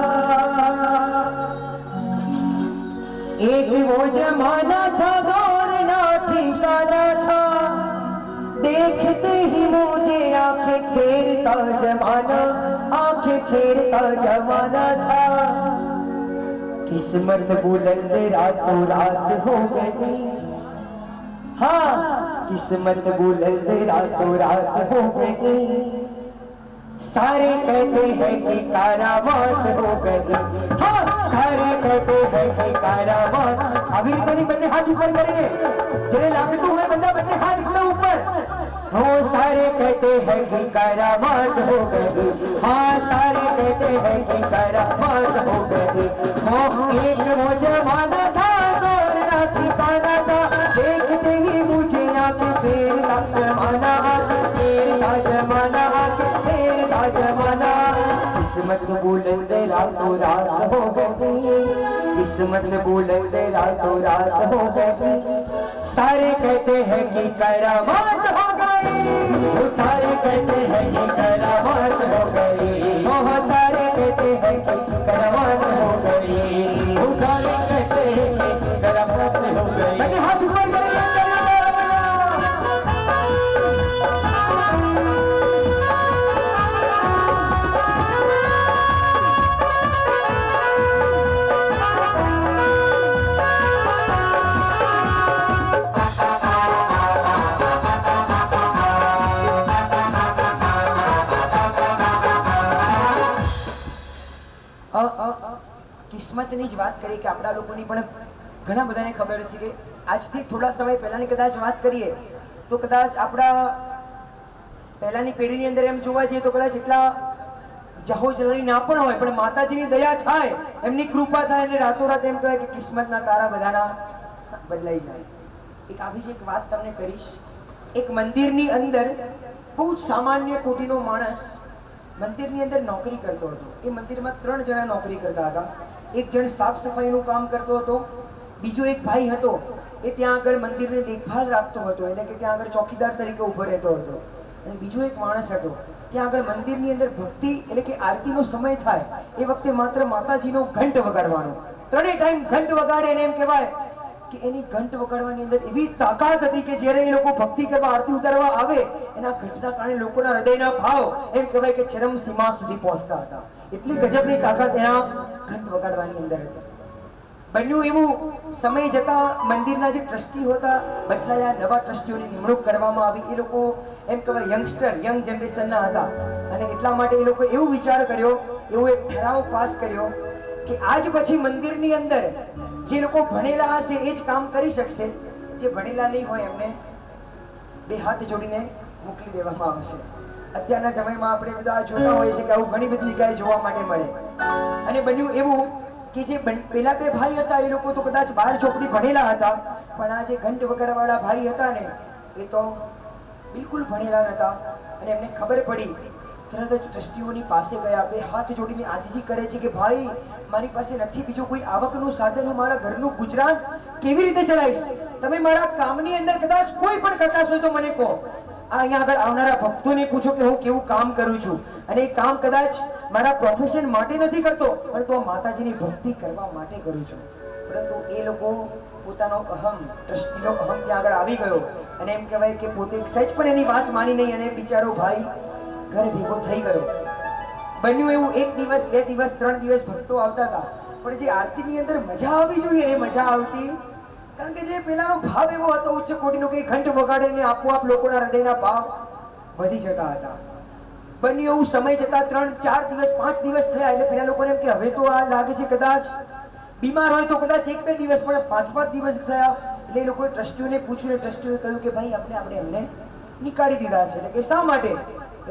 Speaker 1: एक वो जमाना था दौर ना ठिकाना था। देखते ही मुझे आंखें फेरता जमाना, आंखें फेरता जमाना था। किस्मत बुलंद रातों रात हो गई। हाँ किस्मत बुलंद रातों रात हो गई। सारे कहते हैं कि कारावात हो गई। हाँ सारे कहते हैं कि कारावात। अभी तो नहीं बंदे हाथ ऊपर करेंगे, जरे लागतू है बंदा बंदे हाथ एकदम ऊपर। हो सारे कहते हैं कि कारावात हो गई। हाँ सारे कहते हैं कि कारावात हो गई। हो एक वो जमाना था दौर ना ठिकाना था। देखते ही मुझे आके फेरता जमाना, फेरता जमाना, फेरता जमाना। किस्मत बुलंद रातों रात हो गई। किस्मत बुलंद रातों रात हो गई। सारे कहते हैं कि करामात हो गई। वो सारे कहते हैं कि करामात हो गई। वो सारे कहते हैं कि करामात हो गई।
Speaker 3: वो सारे कहते हैं कि करामात हो गई।
Speaker 1: मैंने हाथ ऊपर करें। કિસ્મતની જ વાત કરીએ કે આપણા લોકોની પણ ઘણા બધાને ખબર હશે કે આજથી થોડા સમય પહેલાની કદાચ વાત કરીએ તો કદાચ આપણા પહેલાની પેઢીની અંદર એમ જોવા જઈએ તો કદાચ એટલા જહો જલાલી ના પણ હોય, પણ માતાજીની દયા થાય, એમની કૃપા થાય અને રાતોરાત એમ કહેવાય કે કિસ્મતના તારા બધાના બદલાઈ જાય. એક આવી જ એક વાત તમને કરીશ. એક મંદિરની અંદર બહુ જ સામાન્ય કોટીનો માણસ મંદિરની અંદર નોકરી કરતો હતો. એ મંદિરમાં 3 જણા નોકરી કરતા હતા. એક જણ સાફ સફાઈનું કામ કરતો હતો, બીજો એક ભાઈ હતો એ ત્યાં આગળ મંદિરની દેખભાળ રાખતો હતો, એટલે કે ત્યાં આગળ ચોકીદાર તરીકે ઊભો રહેતો હતો, અને બીજો એક માણસ હતો ત્યાં આગળ મંદિરની અંદર ભક્તિ એટલે કે આરતીનો સમય થાય એ વખતે માત્ર માતાજીનો ઘંટ વગાડવાનો. 3 ટાઈમ ઘંટ વગાડે અને એમ કહેવાય કે એની ઘંટ વગાડવાની અંદર એવી તાકાત હતી કે જ્યારે એ લોકો ભક્તિ કરવા આરતી ઉતારવા આવે એના ઘંટના કારણે લોકોના હૃદયના ભાવ એમ કહેવાય કે ચરમ સીમા સુધી પહોંચતા હતા. એટલી ગજબની તાકાત એના ઘંટ વગાડવાની અંદર હતી. બન્યું એવું, સમય જતા મંદિરના જે ટ્રસ્ટી હતા બદલાયા, નવા ટ્રસ્ટીઓની નિમણૂક કરવામાં આવી. એ લોકો એમ કહેવાય યંગસ્ટર, યંગ જનરેશનના હતા, અને એટલા માટે એ લોકો એવું વિચાર કર્યો, એવો એક ઠરાવ પાસ કર્યો કે આજ પછી મંદિરની અંદર જે લોકો ભણેલા હશે એ જ કામ કરી શકશે, જે ભણેલા નહીં હોય એમને 2 હાથ જોડીને મોકલી દેવામાં આવશે. અત્યારના સમયમાં આપણે બધા જોતા હોઈએ છીએ કે આવું ઘણી બધી જગ્યાએ જોવા માટે મળે. અને બન્યું એવું કે જે પેલા 2 ભાઈ હતા એ લોકો તો કદાચ 12 ચોપડી ભણેલા હતા, પણ આ જે ઘંટ વગાડવાળા ભાઈ હતા ને એ તો બિલકુલ ભણેલા નહોતા. અને એમને ખબર પડી, તરત જ ટ્રસ્ટીઓની પાસે ગયા, 2 હાથ જોડીને આજીજી કરે છે કે ભાઈ મારી પાસે નથી બીજું કોઈ આવકનું સાધન, હું મારા ઘરનું ગુજરાન કેવી રીતે ચલાવીશ? તમે મારા કામની અંદર કદાચ કોઈ પણ કચાશ હોય તો મને કહો. અહીંયા આગળ આવનારા ભક્તોને પૂછો કે હું કેવું કામ કરું છું, અને એ કામ કદાચ મારા પ્રોફેશન માટે નથી કરતો, પરંતુ આ માતાજીની ભક્તિ કરવા માટે કરું છું. પરંતુ એ લોકો પોતાનો અહમ, ટ્રસ્ટીનો અહમ ત્યાં આગળ આવી ગયો, અને એમ કહેવાય કે પોતે સહેજ પણ એની વાત માની નહીં, અને બિચારો ભાઈ ઘરે ભેગો થઈ ગયો. બન્યું એવું, 1 દિવસ 2 દિવસ 3 દિવસ ભક્તો આવતા હતા, પણ જે આરતીની અંદર મજા આવવી જોઈએ એ મજા આવતી, કારણ કે જે પેલાનો ભાવ એવો હતો ઉચ્ચ કોટીનો કે ઘંટ વગાડીને આપોઆપ લોકોના હૃદયના ભાવ વધી જતા હતા. બન્યું એવું સમય જતા 3-4 દિવસ 5 દિવસ થયા એટલે પેલા લોકોને એમ કે હવે તો આ લાગે છે કદાચ બીમાર હોય તો કદાચ 1-2 દિવસ પણ 5-5 દિવસ થયા એટલે એ લોકોએ ટ્રસ્ટીઓને પૂછ્યું ને ટ્રસ્ટીઓએ કહ્યું કે ભાઈ આપણે એમને નીકાળી દીધા છે એટલે કે શા માટે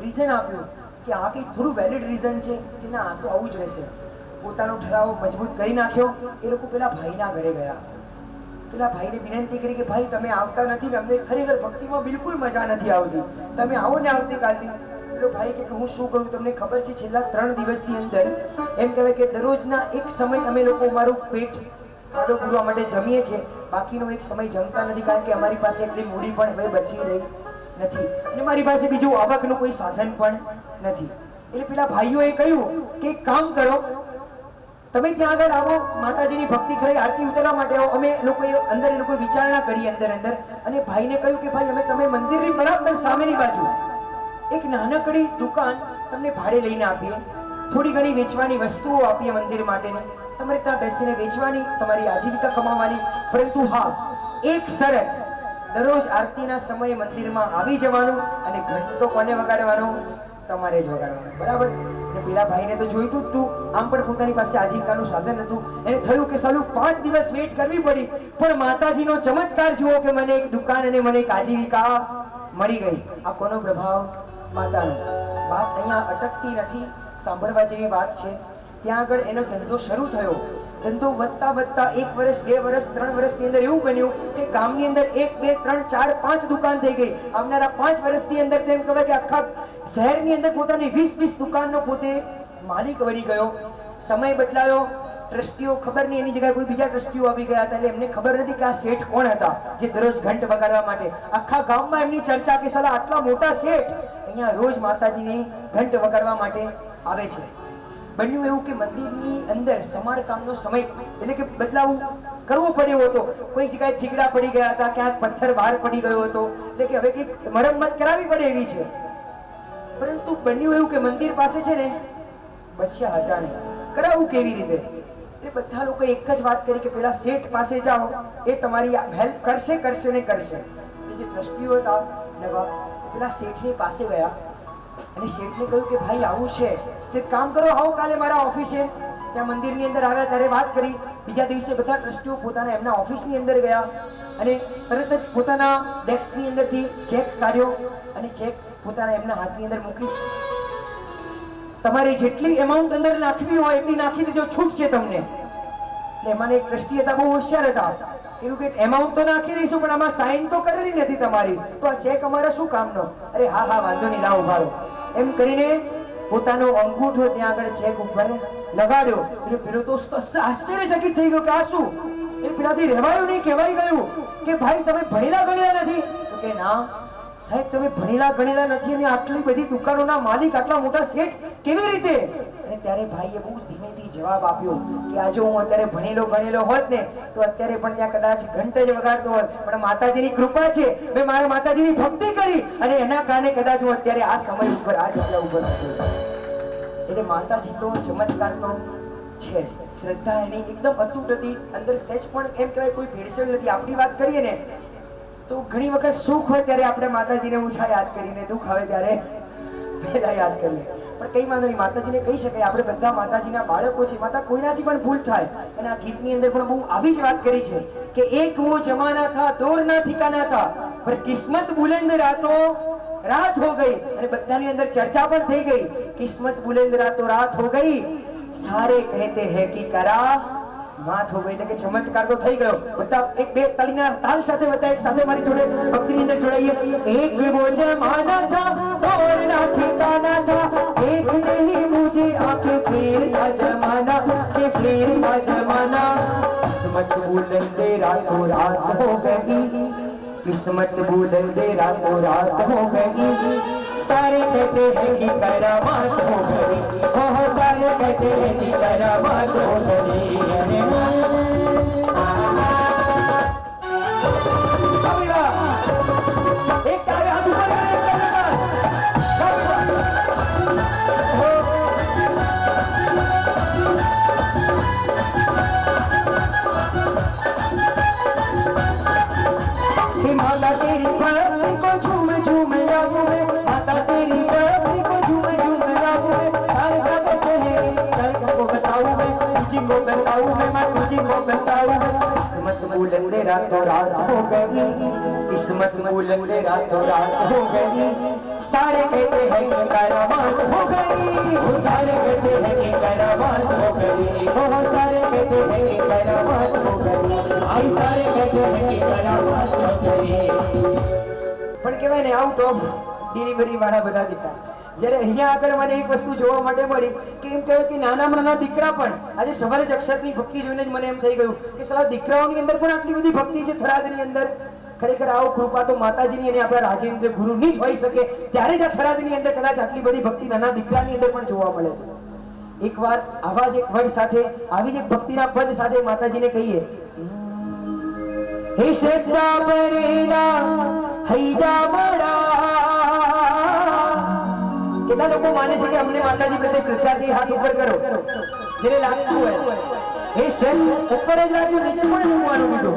Speaker 1: રીઝન આપ્યું કે આ કંઈક થોડું વેલિડ રીઝન છે કે ના આ તો આવું જ રહેશે પોતાનો ઠરાવ મજબૂત કરી નાખ્યો એ લોકો પેલા ભાઈના ઘરે ગયા પેલા ભાઈને વિનંતી કરી કે ભાઈ તમે આવતા નથી ને અમને ખરેખર ભક્તિમાં બિલકુલ મજા નથી આવતી તમે આવો ને આવતીકાલથી પેલો ભાઈ કે હું શું કરું તમને ખબર છે છેલ્લા 3 દિવસની અંદર એમ કહેવાય કે દરરોજના એક સમય અમે લોકો અમારું પેટ ખાડો પૂરવા માટે જમીએ છીએ બાકીનો એક સમય જમતા નથી કારણ કે અમારી પાસે એટલી મૂડી પણ હવે બચી રહી નથી અને મારી પાસે બીજું આવકનું કોઈ સાધન પણ નથી એટલે પેલા ભાઈઓએ કહ્યું કે એક કામ કરો તમે ત્યાં આગળ આવો માતાજીની ભક્તિ કરી આરતી ઉતારવા માટે આવો અમે લોકોએ અંદર એ લોકો વિચારણા કરી અંદર અને ભાઈને કહ્યું કે ભાઈ અમે તમે મંદિરની બરાબર સામેની બાજુ એક નાનકડી દુકાન તમને ભાડે લઈને આપીએ થોડી ઘણી વેચવાની વસ્તુઓ આપીએ મંદિર માટેની તમારે ત્યાં બેસીને વેચવાની તમારી આજીવિકા કમાવાની પરંતુ હા એક શરત દરરોજ આરતીના સમયે મંદિરમાં આવી જવાનું અને ઘંટ તો કોને વગાડવાનો તમારે જ વગાડવાનો બરાબર અને પેલા ભાઈને તો જોઈતું જ તું આમ પણ પોતાની પાસે આજીવિકાનું સાધન હતું એને થયું કે સાલું 5 દિવસ વેઇટ કરવી પડી પણ માતાજીનો ચમત્કાર જુઓ કે મને એક દુકાન અને મને એક આજીવિકા મળી ગઈ આ કોનો પ્રભાવ માતાનો વાત અહીંયા અટકતી નથી સાંભળવા જેવી વાત છે ત્યાં આગળ એનો ધંધો શરૂ થયો ધંધો વધતા 1 વર્ષ 2 વર્ષ 3 વર્ષની અંદર એવું બન્યું કે ગામની અંદર 1 2 3 4 5 દુકાન થઈ ગઈ આવનારા 5 વર્ષની અંદર તો એમ કહેવાય કે આખા શહેરની અંદર પોતાની 20 દુકાનનો પોતે માલિક બની ગયો સમય બદલાયો ટ્રસ્ટીઓ ખબર નહીં એની જગ્યાએ કોઈ બીજા ટ્રસ્ટીઓ આવી ગયા હતા એટલે એમને ખબર નથી કે આ શેઠ કોણ હતા જે દરરોજ ઘંટ વગાડવા માટે આખા ગામમાં એમની ચર્ચા કે સાલા આટલા મોટા શેઠ અહીંયા રોજ માતાજીની ઘંટ વગાડવા માટે આવે છે બન્યું એવું કે મંદિરની અંદર સમારકામનો સમય એટલે કે બદલાવ કરવો પડ્યો હતો કોઈ જગ્યાએ ચીગડા પડી ગયા હતા ક્યાંક પથ્થર બહાર પડી ગયો હતો એટલે કે હવે કંઈક મરમ્મત કરાવી પડે એવી છે પરંતુ બન્યું એવું કે મંદિર પાસે છે ને બચ્ચા હતા નહીં કરાવવું કેવી રીતે એટલે બધા લોકો એક જ વાત કરી કે પેલા શેઠ પાસે જાઓ એ તમારી હેલ્પ કરશે ને કરશે એ જે ટ્રસ્ટીઓ હતા નવા પેલા શેઠની પાસે ગયા અને શેઠને કહ્યું કે ભાઈ આવું છે તો એક કામ કરો આવો કાલે મારા ઓફિસે ત્યાં મંદિરની અંદર આવ્યા ત્યારે વાત કરી બીજા દિવસે બધા ટ્રસ્ટીઓ પોતાના એમના ઓફિસની અંદર ગયા અને તરત જ પોતાના ડેસ્કની અંદરથી ચેક કાઢ્યો અને ચેક પોતાના એમના હાથની અંદર મૂકી તમારી જેટલી એમાઉન્ટ અંદર નાખવી હોય એટલી નાખી દેજો છૂટ છે તમને એટલે એમાં એક ટ્રસ્ટી હતા બહુ હોશિયાર હતા એવું કે એમાઉન્ટ તો નાખી દઈશું પણ આમાં સાઇન તો કરેલી નથી તમારી તો આ ચેક અમારા શું કામનો અરે હા વાંધો નહીં લાવો ભાડો એમ કરીને પોતાનો અંગૂઠો ત્યાં આગળ ચેક ઉપર લગાડ્યો એટલે પેલો તો આશ્ચર્યચકિત થઈ ગયો કે આ શું એ પેલાથી રહેવાયું નહીં કહેવાય ગયું કે ભાઈ તમે ભણેલા ગણેલા નથી તો કે ના સાહેબ તમે ભણેલા ગણેલા નથી અને આટલી બધી દુકાનોના માલિક આટલા મોટા શેઠ કેવી રીતે અને ત્યારે ભાઈએ બહુ ધીમેથી જવાબ આપ્યો કે આ જો હું અત્યારે ભણેલો ગણેલો હોત ને તો અત્યારે પણ ત્યાં કદાચ ઘંટ જ વગાડતો હોત પણ માતાજીની કૃપા છે મેં મારા માતાજીની ભક્તિ કરી અને એના કારણે કદાચ હું અત્યારે આ સમય ઉપર આ જગ્યા ઉપર હતો એટલે માતાજી તો ચમત્કાર તો છે જ શ્રદ્ધા એની એકદમ અતૂટ હતી અંદર સહેજ પણ એમ કહેવાય કોઈ ભેળસેળ નથી આપણી વાત કરીએ ને તો ઘણી વખત સુખ હોય ત્યારે આપણે માતાજીને ઓછા યાદ કરીને દુઃખ આવે ત્યારે પહેલા યાદ કરીએ પણ કઈ વાંધો નહીં માતાજીને કહી શકાય આપણે બધા માતાજીના બાળકો છે માતા કોઈનાથી પણ ભૂલ થાય અને આ ગીતની અંદર પણ બહુ આવી જ વાત કરી છે કે એક વો જમાના થા દોર ના ઠિકાના થા પર કિસ્મત બુલંદ રાત હો ગઈ અને બધાની અંદર ચર્ચા પણ થઈ ગઈ કિસ્મત બુલંદ રાત હો ગઈ સારે કહેતે હૈ કે કરા માત હો ગઈ એટલે કે ચમત્કાર તો થઈ ગયો બધા એક બે તાલીના તાલ સાથે બધા એક સાથે મારી જોડે ભક્તિની અંદર જોડાઈએ એક વો જમાના થા દોર ના ઠિકાના થા एक नहीं मुझे आंखें फेरता जमाना के फेरता जमाना किस्मत बुलंद रातों रात हो गई किस्मत बुलंद रातों रात हो गई सारे कहते हैं कि करामात हो गई हो सारे कहते हैं कि करामात हो गई एक तारे हाथ ऊपर माता तेरी भक्ति को झूम झूम गाऊं मैं माता तेरी भक्ति को झूम झूम बताऊं किस्मत बुलंद रातों रात हो गई, किस्मत बुलंद रातों रात हो गई। सारे कहते हैं कि करामात हो गई, वो सारे कहते हैं कि करामात हो गई, वो सारे कहते हैं कि करामात हो गई, आई सारे कहते हैं कि करामात हो गई। પણ કહેવાય ને આઉટ ઓફ ડિલિવરી વાળા બધા દીકરા જ્યારે અહીંયા આગળ મને એક વસ્તુ જોવા માટે મળી કે એમ કહેવાય કે નાનામાં નાના દીકરા પણ આજે સવારે જ અક્ષતની ભક્તિ જોઈને જ મને એમ થઈ ગયું કે સાલા દીકરાઓની અંદર પણ આટલી બધી ભક્તિ છે થરાદની અંદર। ખરેખર આવો કૃપા તો માતાજીની અને આપણા રાજેન્દ્ર ગુરુની જ હોઈ શકે, ત્યારે જ આ થરાદની અંદર કદાચ આટલી બધી ભક્તિ નાના દીકરાની અંદર પણ જોવા મળે છે। એકવાર આવા જ એક વર્ડ સાથે આવી જ એક ભક્તિના પદ સાથે માતાજીને કહીએ, હે શ્રદ્ધા ભરેલા હૈયા બડા। કેટલા લોકો માને છે કે અમને માતાજી પ્રત્યે શ્રદ્ધા છે? હાથ ઉપર કરો જેને લાગતું હોય। એ શ્રદ્ધા ઉપર જ રાખ્યું, નીચે પણ મૂકવાનું કીધું।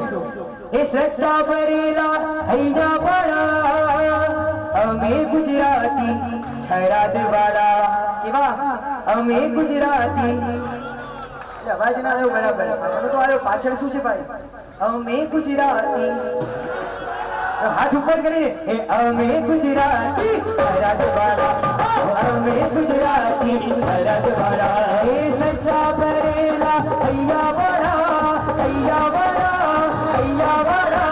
Speaker 1: એ શ્રદ્ધા ભરેલા હૈયા બડા, અમે ગુજરાતી થરાદ વાળા। કેવા? અમે ગુજરાતી। અવાજ ના આવ્યો બરાબર, મને તો આવ્યો પાછળ શું છે ભાઈ? અમે ગુજરાતી। हाथ ऊपर करिए, हे अमे गुजराती थराद वाला, अमे गुजराती थराद वाला। हे सच्चा भरेला हैया वाला, हैया वाला, हैया वाला,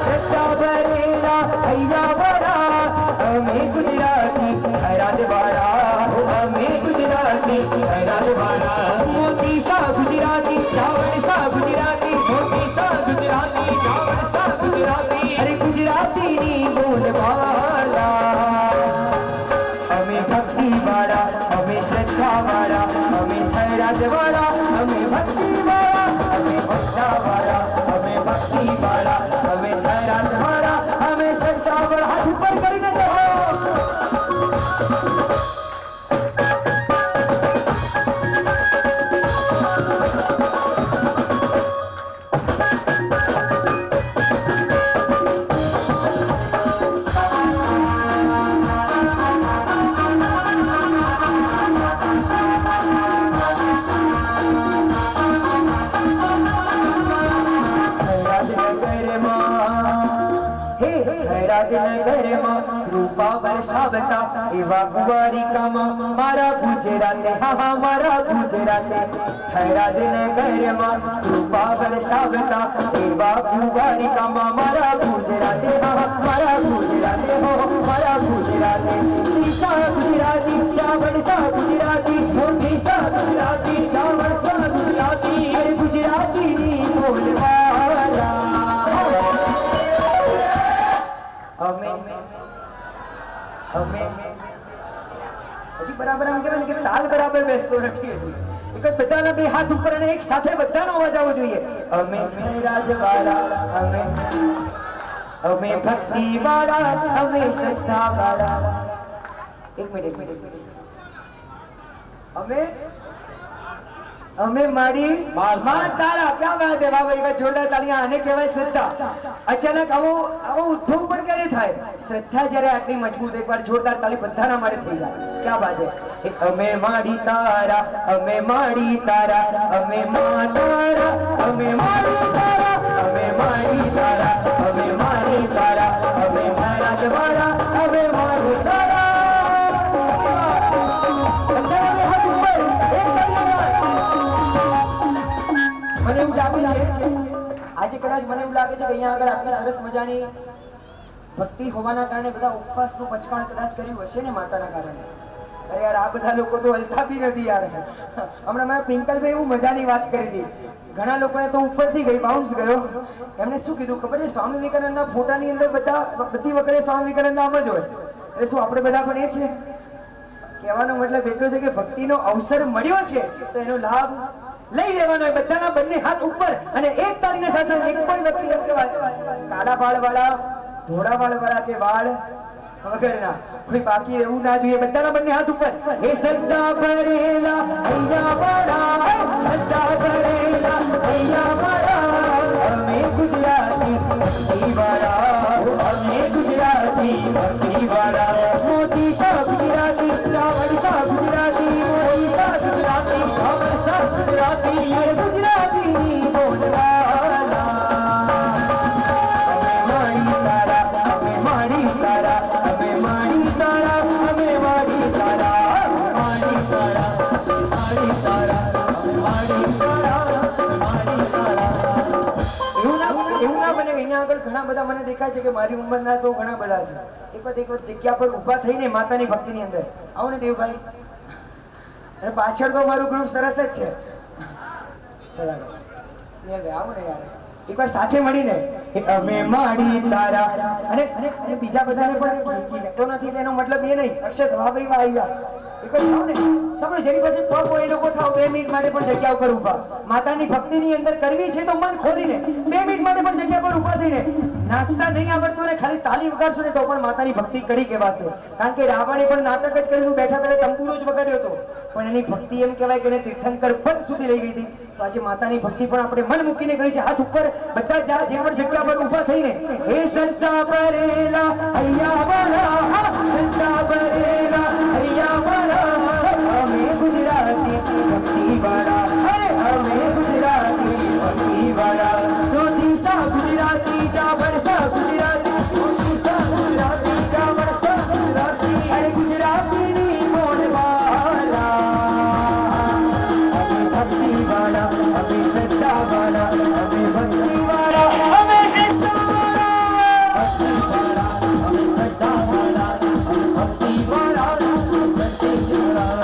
Speaker 1: सच्चा भरेला हैया वाला। अमे गुजराती थराद वाला, अमे गुजराती थराद वाला। मोती सा गुजराती, चावल सा गुजराती, मोती सा गुजराती, चावल सा गुजराती। अरे गुजराती नी बोलवाला, हमें भक्ति वाला, हमें श्रद्धा वाला, हमें थराद वाला, हमें भक्ति वाला, हमें श्रद्धा वाला, हमें भक्ति वाला, हमें थराद वाला, हमें श्रद्धा वाला। हाथ ऊपर करके जाओ। રૂપા વરસાવતા એવા કુંવારિકામાં મારા ગુજરાતે, હા હા મારા ગુજરાતે। થરાદ નગરમાં રૂપા વરસાવતા એવા કુંવારિકામાં મારા ગુજરાતે, હા હા મારા ગુજરાતે, હો મારા ગુજરાતે। દિશા ગુજરાતી, ચાવલ સા ગુજરાતી, મોતી સા ગુજરાતી, ચાવલ સા ગુજરાતી। અરે ગુજરાતીની બોલવાલા, અમે અમે હજી બરાબર એમ કહેવાય ને કે તાલ બરાબર બેસતો નથી હજી। એક જ બધાના બે હાથ ઉપર અને એક સાથે બધાનો અવાજ આવવો જોઈએ। અમે રાજવાળા, અમે ભક્તિ વાળા, અમે શ્રદ્ધા વાળા। એક મિનિટ અમે માડી માં તારા। क्या बात है, वाह भाई वाह, जोरदार तालियां। आने કહેવાય શ્રદ્ધા। અચાનક આવો ઉદ્ભવ પણ ક્યારે થાય? શ્રદ્ધા જ્યારે આટલી મજબૂત, એકવાર જોરદાર તાલી બધાના માટે થઈ જાય। क्या बात है। અમે માડી તારા, અમે માડી તારા, અમે માં તારા, અમે માડી તારા, અમે માડી તારા, અમે માડી તારા, અમે થરાદ વાળા, અમે માડી તારા। મને એવું લાગે છે આજે કદાચ મને એવું લાગે છે કે અહીંયા આગળ આટલી સરસ મજાની ભક્તિ હોવાના કારણે બધા ઉપવાસનું પચકાણ કદાચ કર્યું હશે ને માતાના કારણે। અરે યાર આ બધા લોકો તો હલતા બી નથી યાર। હમણાં મારા પિંકલભાઈ એવું મજાની વાત કરી હતી, ઘણા લોકોને તો ઉપરથી ગઈ, બાઉન્સ ગયો। એમણે શું કીધું ખબર છે? સ્વામી વિવેકાનંદના ફોટાની અંદર બધી વખતે સ્વામી વિવેકાનંદ આમ જ હોય, એટલે શું આપણે બધા પણ એ છે? કહેવાનો મતલબ એટલો છે કે ભક્તિનો અવસર મળ્યો છે તો એનો લાભ લઈ લેવાનો હોય। બધાના બંને હાથ ઉપર અને એક તાલીના સાથે એક પણ વ્યક્તિ એમ કહેવાય કાળા વાળ વાળા, ધોળા વાળ વાળા કે વાળ વગરના કોઈ બાકી રહેવું ના જોઈએ। બધાના બંને હાથ ઉપર। હે સદ્ધા ભરેલા હૈયા વાળા, સદ્ધા ભરેલા હૈયા વાળા, અમે ગુજરાતી ભક્તિ વાળા, અમે ગુજરાતી ભક્તિ વાળા। મોતી સા ગુજરાતી, ચાવલ સા ગુજરાતી, મોતી સા ગુજરાતી, ચાવલ સા ગુજરાતી। અરે ગુજરાતીની બોલવા અહીંયા આગળ ઘણા બધા મને દેખાય છે કે મારી ઉંમરના તો ઘણા બધા છે. એક વખત જગ્યા પર ઊભા થઈને માતાની ભક્તિની અંદર આવો ને દેવભાઈ. અને પાછળ તો મારું ગ્રુપ સરસ જ છે. બરાબર સ્નેહભાઈ આવો ને યાર એકવાર સાથે મળીને અમે માડી તારા અને બીજા બધાને પણ કહેતો નથી એટલે એનો મતલબ એ નહીં અક્ષત વાહ ભાઈ વાહ આવ્યા એકવાર થાવ ને સમજો જેની પાસે પગ હોય એ લોકો થાવ 2 મિનિટ માટે પણ જગ્યા ઉપર ઊભા માતાની ભક્તિની અંદર કરવી છે તો મન ખોલીને 2 મિનિટ માટે પણ જગ્યા પર ઊભા થઈને નાચતા નહીં આવડતું ને ખાલી તાલી વગાડશો ને તો પણ માતાની ભક્તિ કરી કહેવાશે કારણ કે રાવણે પણ નાટક જ કર્યું બેઠા બેઠા તંબુરો જ વગાડ્યો હતો પણ એની ભક્તિ એમ કહેવાય કે એને તીર્થંકર પદ સુધી લઈ ગઈ હતી તો આજે માતાની ભક્તિ પણ આપણે મન મૂકીને કરી છે હાથ ઉપર બધા જા જે પણ જગ્યા પર ઊભા થઈને હે સંતા પરેલા અહીંયા વાળા સંતા પરેલા અહીંયા વાળા અમે ગુજરાતી ભક્તિ વાળા અમે ગુજરાતી ભક્તિ વાળા જો દિશા ગુજરાતી જા વરસા ગુજરાતી જો દિશા ગુજરાતી જા વરસા ગુજરાતી અરે ગુજરાતીની બોલવાલા અમે ભક્તિ વાળા અમે સત્તા વાળા અમે ભક્તિ વાળા અમે સત્તા વાળા ભક્તિ વાળા અમે સત્તા વાળા અમે ભક્તિ વાળા સંદેશ વાળા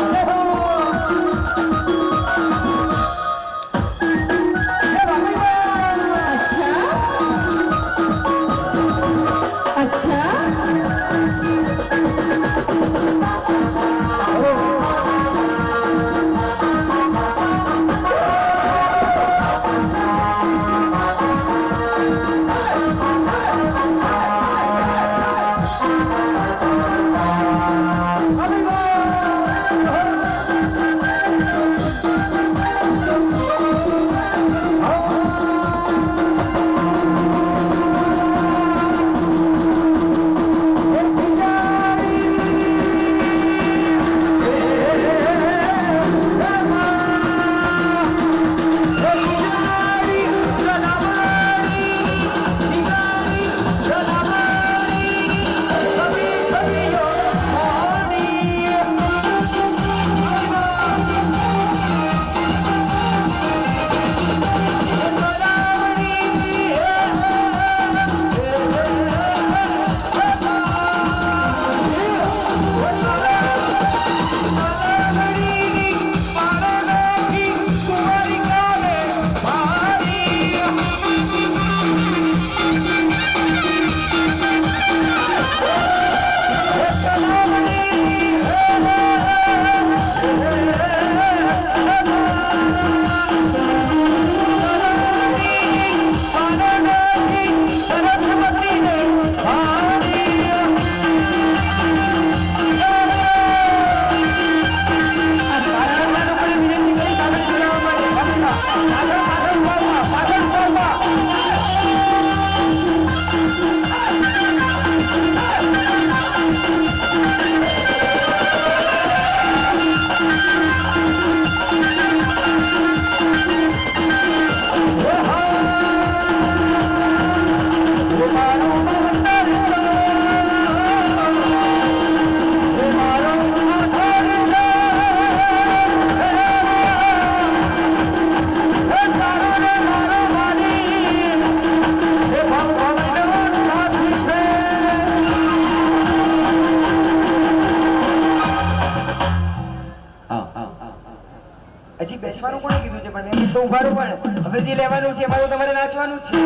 Speaker 1: હજી બેસવાનું કોણે કીધું છે પણ એમ તો ઉભારું પણ હવે જે લેવાનું છે એમાં તો તમારે નાચવાનું જ છે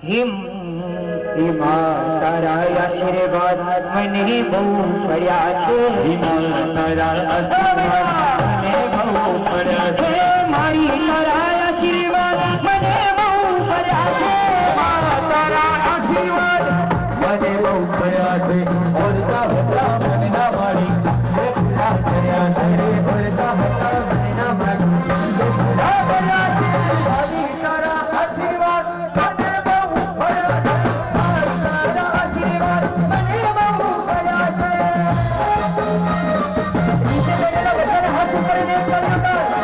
Speaker 1: હે તારા આશીર્વાદ મને બહુ ફર્યા છે તારા આશીર્વાદ મને બહુ ફર્યા છે મારી તારા આશીર્વાદ મને બહુ ફર્યા છે તારા આશીર્વાદ મને બહુ ફર્યા છે ઓરતા હતા મને ના મારી ફર્યા છે ઓરતા હતા મને ના મારી નીચે બેઠેલા બધાને હાથ ઉપર અને એક તાળી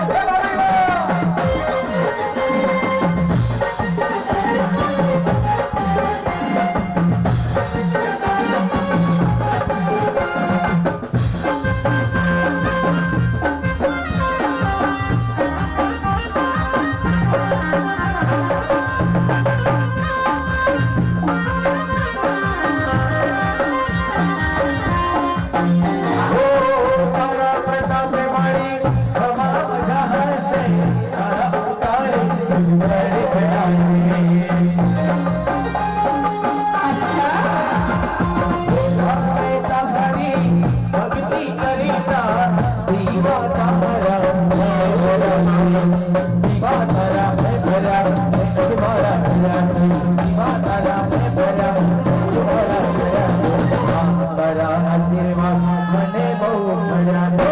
Speaker 3: આશીર્વાદ મને બહુ મળ્યા છે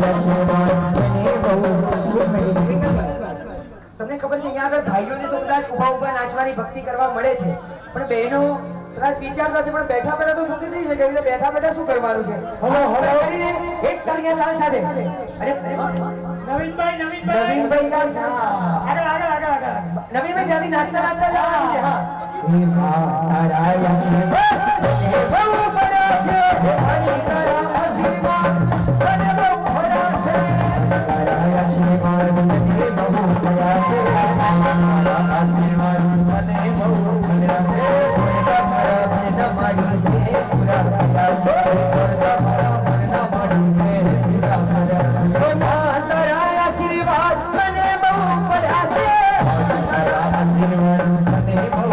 Speaker 3: આશીર્વાદ મને બહુ
Speaker 1: તમને ખબર છે અહીંયા આગળ ભાઈઓને તો કદાચ ઉભા ઉભા નાચવાની ભક્તિ કરવા મળે છે, પણ બહેનો કદાચ વિચારતા છે પણ બેઠા બેઠા તો ભક્તિ થઈ શકે, એટલે બેઠા બેઠા શું કરવાનું છે? કરીને એક તાળીયા તાલ સાથે અરે નવીનભાઈ ગામ છે. નવીનભાઈ ત્યાંથી નાચતા નાચતા જવાનું છે. હા
Speaker 3: હે તારા આશીર્વાદ મને બહુ મળ્યા છે હરી તારા આશીર્વાદ મને બહુ મળ્યા છે તારા આશીર્વાદ મને બહુ મળ્યા છે તારા આશીર્વાદ મને બહુ મળ્યા છે તારા મનના મારી દે પૂરા કર્યા છે તારા મનના મારી દે પૂરા કર્યા છે તારા આશીર્વાદ મને બહુ મળ્યા છે તારા આશીર્વાદ મને બહુ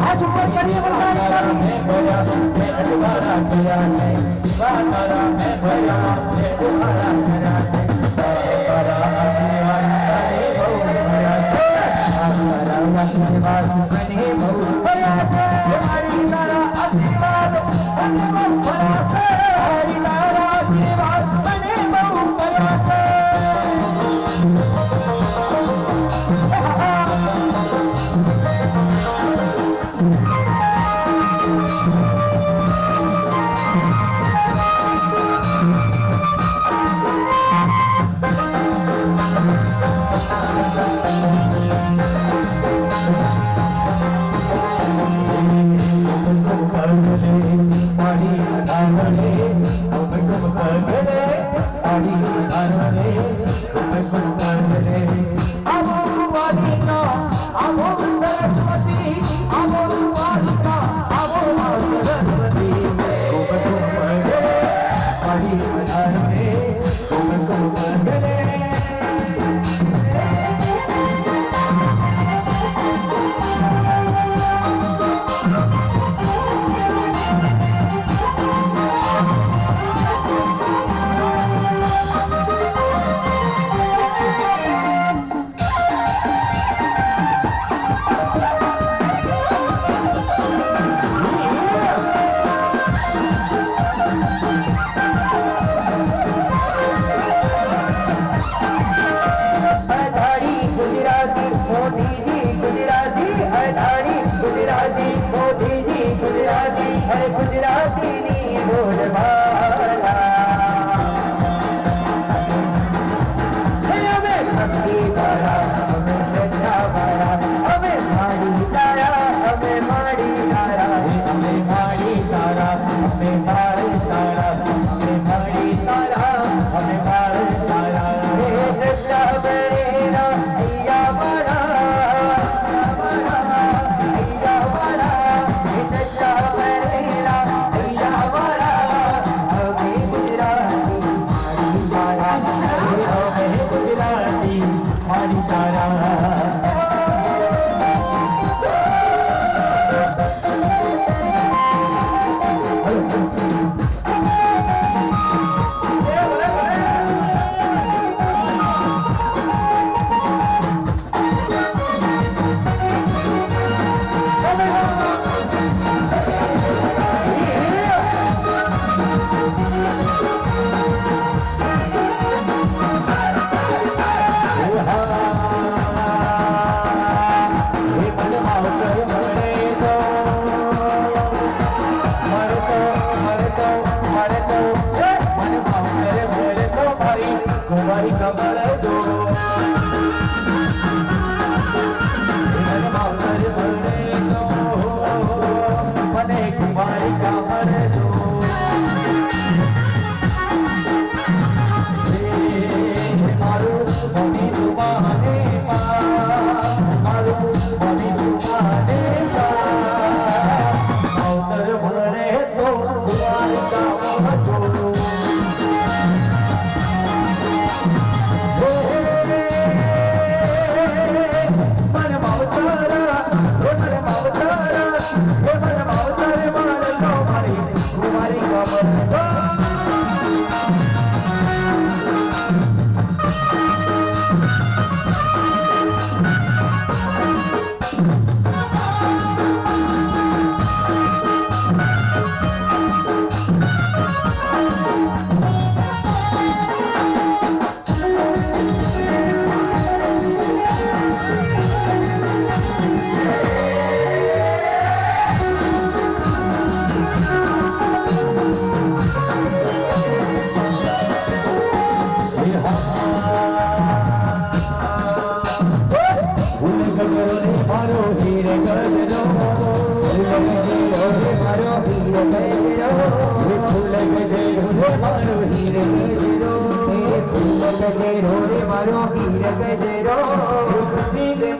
Speaker 3: आज ऊपर करिए मारे तो मन माउंटर भरे तो मारी कुमारी कमर दो मन माउंटर भरे तो मने कुमारी कमर दो मारू मम्मी तुम्हारे मारू मम्मी तुम्हारे माउंटर भरे तो कुमारी कमर दो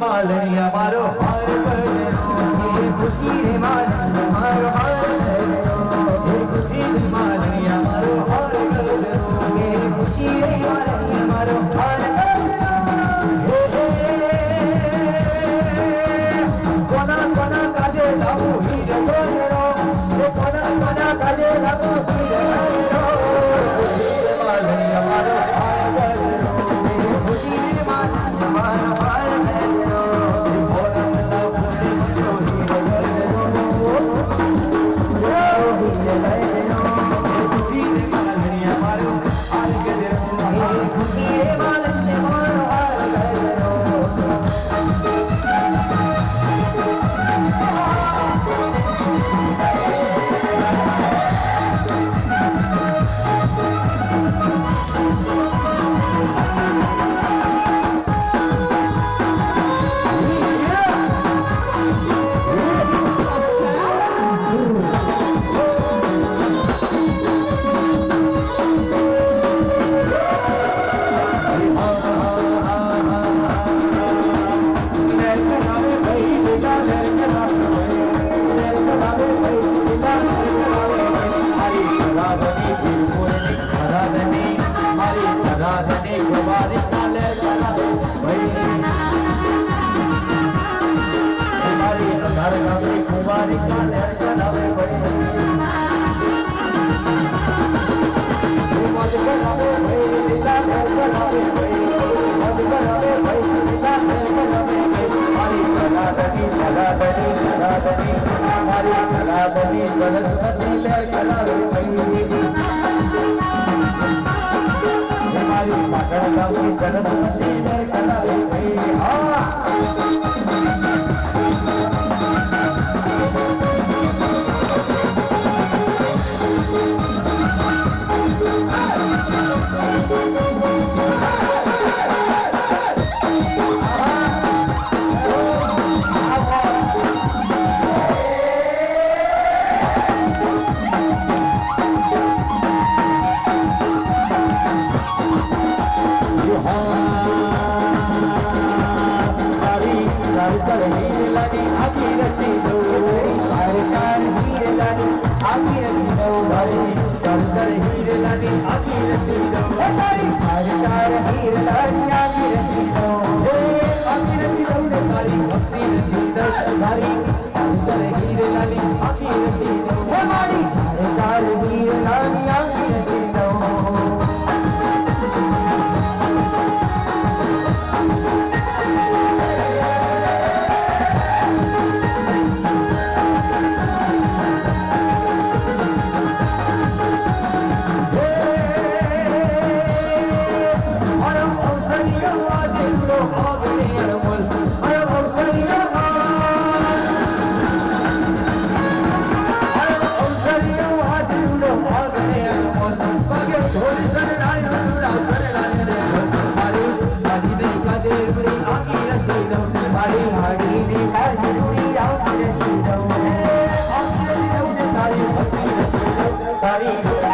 Speaker 3: मालनिया मारो खुशी रे मालनिया मारो खुशी रे मालनिया मारो खुशी रे मालनिया मारो कोना कोना काजे लागू हीरे गोरो कोना कोना काजे लागू हीरे गोरो मालनिया मारो खुशी रे मालनिया मारो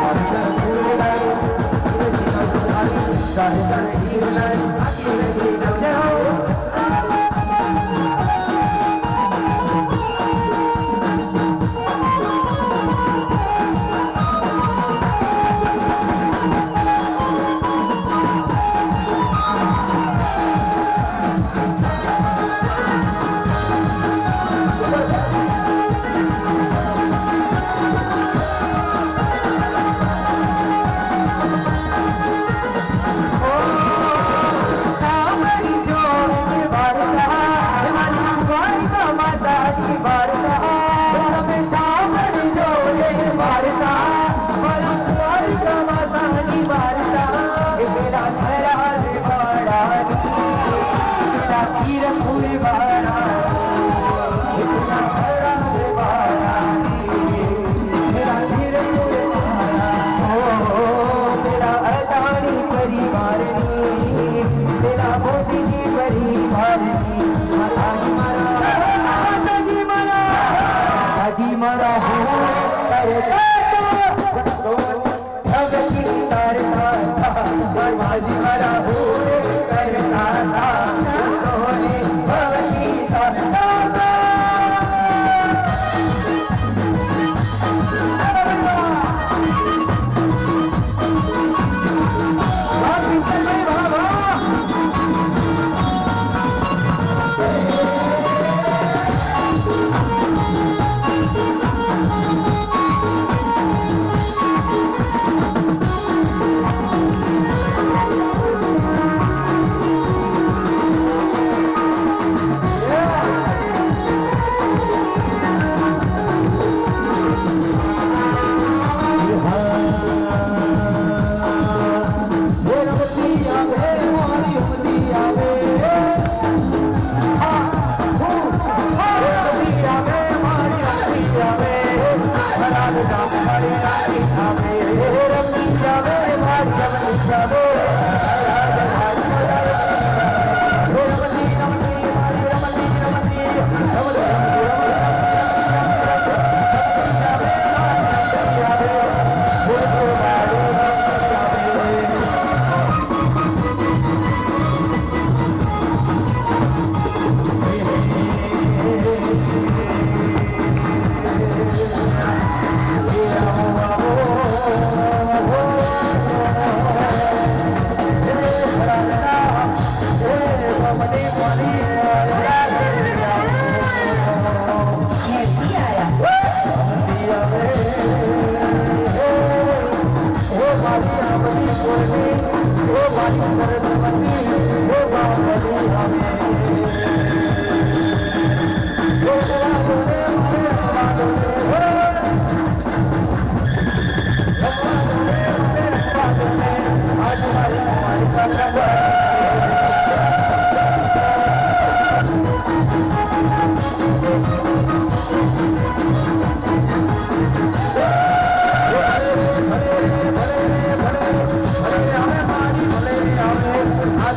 Speaker 3: आज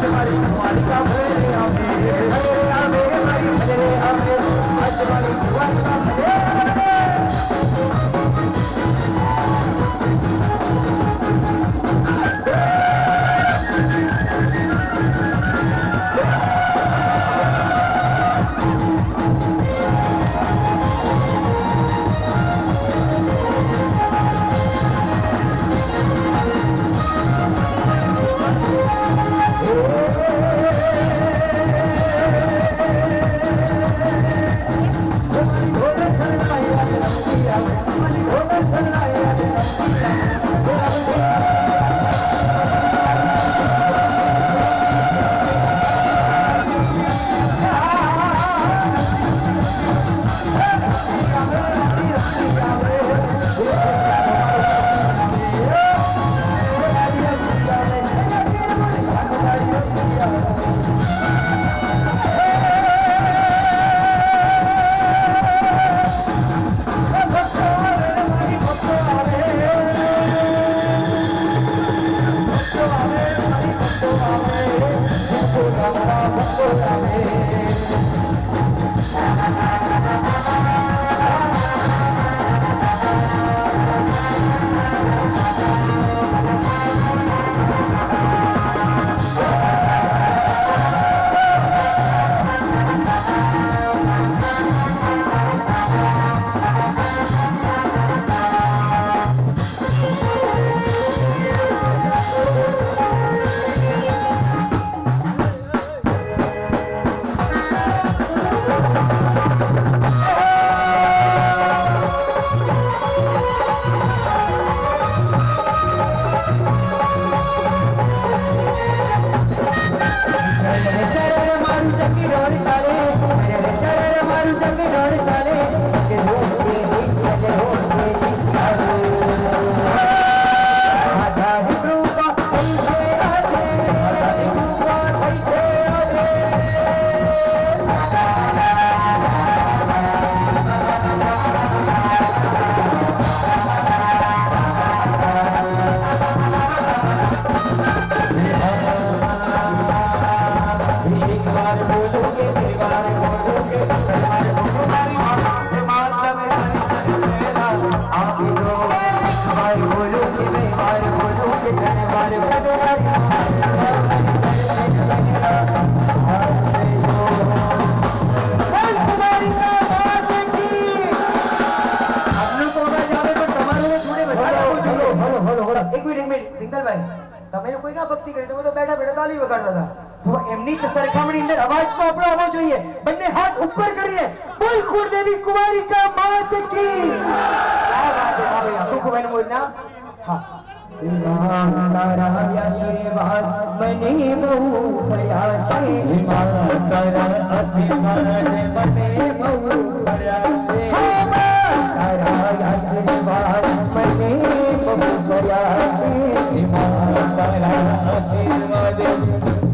Speaker 3: हमारी હલો હલો હલો
Speaker 1: એક મિનિટ પિંગલભાઈ, તમે લોકોએ ક્યાં ભક્તિ કરી? તમે તો બેઠા બેઠા તાલી વગાડતા હતા. તો એમની તો સરખામણી અંદર અવાજ તો આપણો આવવો જોઈએ. બંને હાથ ઉપર કરીને બોલ કુળદેવી કુંવારિકા માત કી. આ વાત છે. હા ભાઈ, આખું ભાઈનું બોલ ના. હા. તારા આશીર્વાદ મને બહુ ફળ્યા છે.
Speaker 3: તારા આશીર્વાદ મને બહુ મળ્યા છે.
Speaker 1: તારા આશીર્વાદ મને બહુ ફળ્યા છે.
Speaker 3: તારા આશીર્વાદ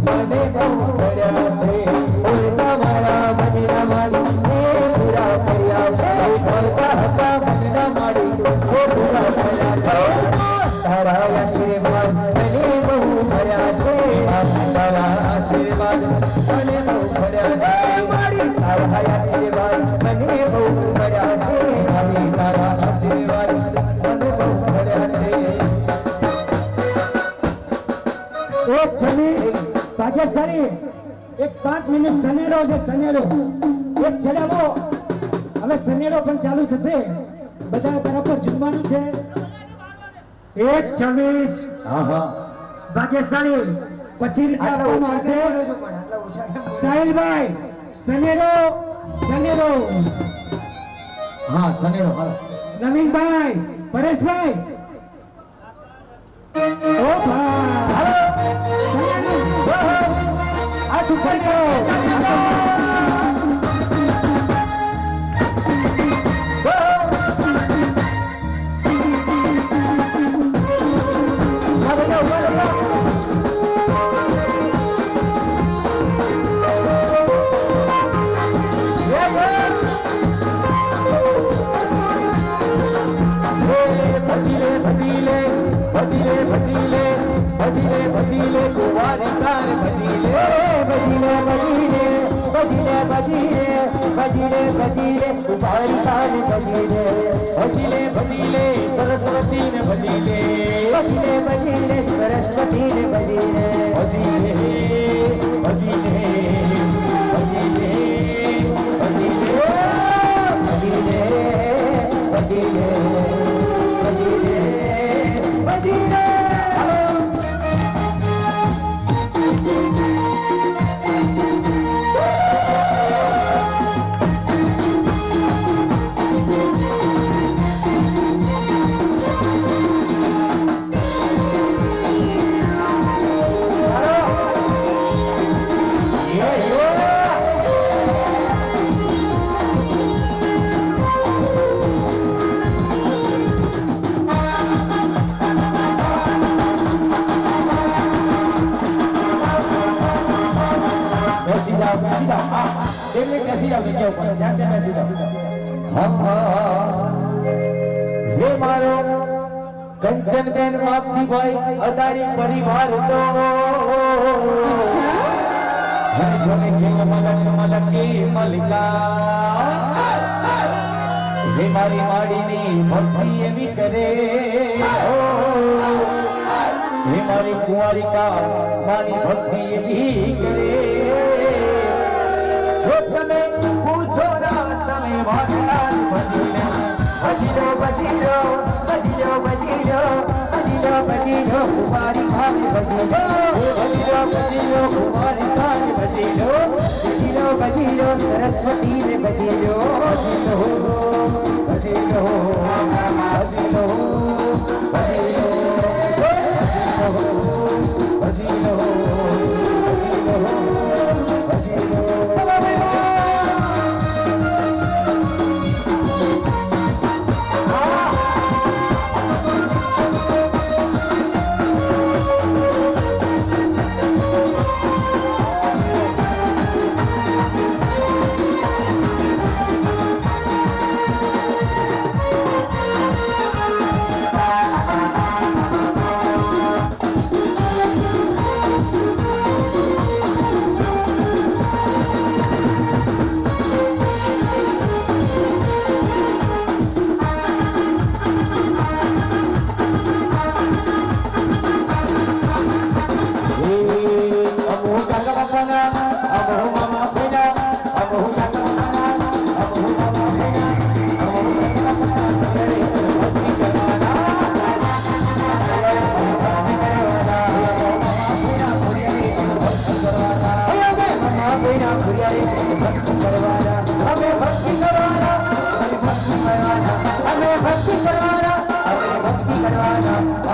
Speaker 3: મને બહુ મળ્યા છે.
Speaker 1: તમારા મનના માળી પૂરા કર્યા છે.
Speaker 3: બોલતા હતા મનના માળી પૂરા કર્યા છે.
Speaker 1: તારા આશીર્વાદ મને બહુ ફળ્યા છે.
Speaker 3: તારા આશીર્વાદ મને બહુ મળ્યા છે.
Speaker 1: તારા આશીર્વાદ મને બહુ ફળ્યા છે.
Speaker 3: તારા આશીર્વાદ મને બહુ મળ્યા છે.
Speaker 4: એક જમી ભાગ્યશાળી એક 5 મિનિટ સનેડો છે સનેડો એક ચલાવો. હવે સનેડો પણ ચાલુ થશે. બધા બરાબર જમવાનું છે. 1:26
Speaker 3: હા હા
Speaker 4: ભાગ્યશાળી પછી રજા
Speaker 1: આટલા
Speaker 4: આપવામાં
Speaker 1: ઓછા કેમ
Speaker 4: આવશે.
Speaker 1: બોલો છો પણ? આટલા ઓછા કેમ?
Speaker 4: સાહિલભાઈ સનેડો સનેડો
Speaker 3: હા સનેડો હા
Speaker 4: નવીનભાઈ પરેશભાઈ ઓ ભાઈ સનેડો
Speaker 1: હાથ ઉપર કરો. આ બધા ઉભા રહો.
Speaker 3: ભજીલે ભજીલે ભજીલે ભજીલે ભજીલે કુંવારિકાર ભજીલે
Speaker 1: બજીલે બજીલે બજીલે બજીલે બજીલે બજીલે કુંવારિકા ને બજીલે.
Speaker 3: ભજીલે ભજીલે સરસ્વતી ને ભજીલે
Speaker 1: બજીલે બજીલે સરસ્વતી ને બજીલે.
Speaker 3: ભજીલે ભજીલે ભજીલે ભજીલે
Speaker 1: બજીલે બજીલે બજીલે બજીલે.
Speaker 3: બેસી જાઓ હા 2 મિનિટ બેસી જાઓ જગ્યા ઉપર ત્યાં ત્યાં બેસી જાઓ હે મારો કંચનબેન માગજીભાઈ અદાણી પરિવાર તો હે જોને કેમ મલક મલકી મલકા હે મારી માડીની ભક્તિ એવી કરે હે મારી કુંવારિકા મારી ભક્તિ એવી કરે હે તમે પૂછો ના તમે વાગડા ભજીલે
Speaker 1: બજીલો બજીલો બજીલો બજીલો બજીલો બજીલો કુંવારિકા ને બજીલો.
Speaker 3: ભજીલો ભજીલો કુંવારિકા ને ભજીલો
Speaker 1: બજીલો બજીલો સરસ્વતી ને બજીલો.
Speaker 3: ભજીલો ભજીલો ભજીલો ભજીલો ભજીલો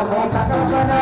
Speaker 1: हमें कल्पना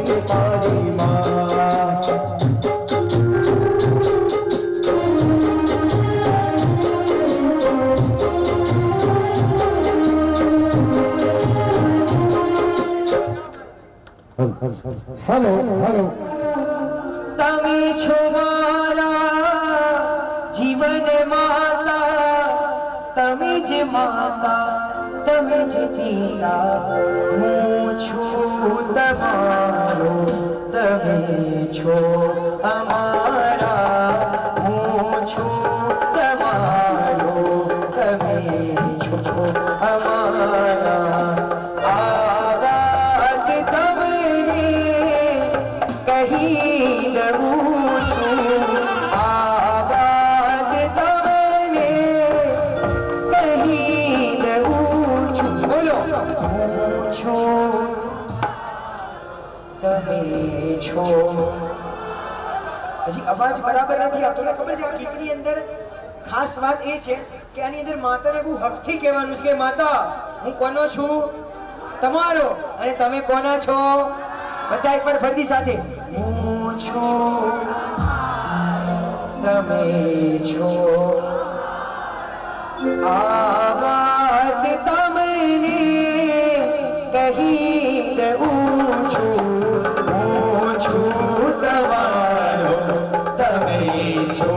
Speaker 3: મારી માં હેલો હેલો
Speaker 1: તમે છો મારા જીવન માતા, તમે જ માતા, તમે જ પિતા, હું છું તમારો, તમે છો અમારા, હું છું તમારો, તમે છો અમારા. આ વાત તમને કહી દઉં છું, આ વાત તમને કહી દઉં છું. બોલો, હું છું, તમે છો. હજી અવાજ બરાબર નથી આવતો. એટલે ખબર છે આ ગીતની અંદર ખાસ વાત એ છે કે આની અંદર માતાને બહુ હકથી કહેવાનું છે કે માતા હું કોનો છું? તમારો. અને તમે કોના છો? બધા એક વાર ફરતી સાથે, હું છું, તમે છો. આ વાત તમને કહી દઉં છું, હું છું તમારો, તમે છો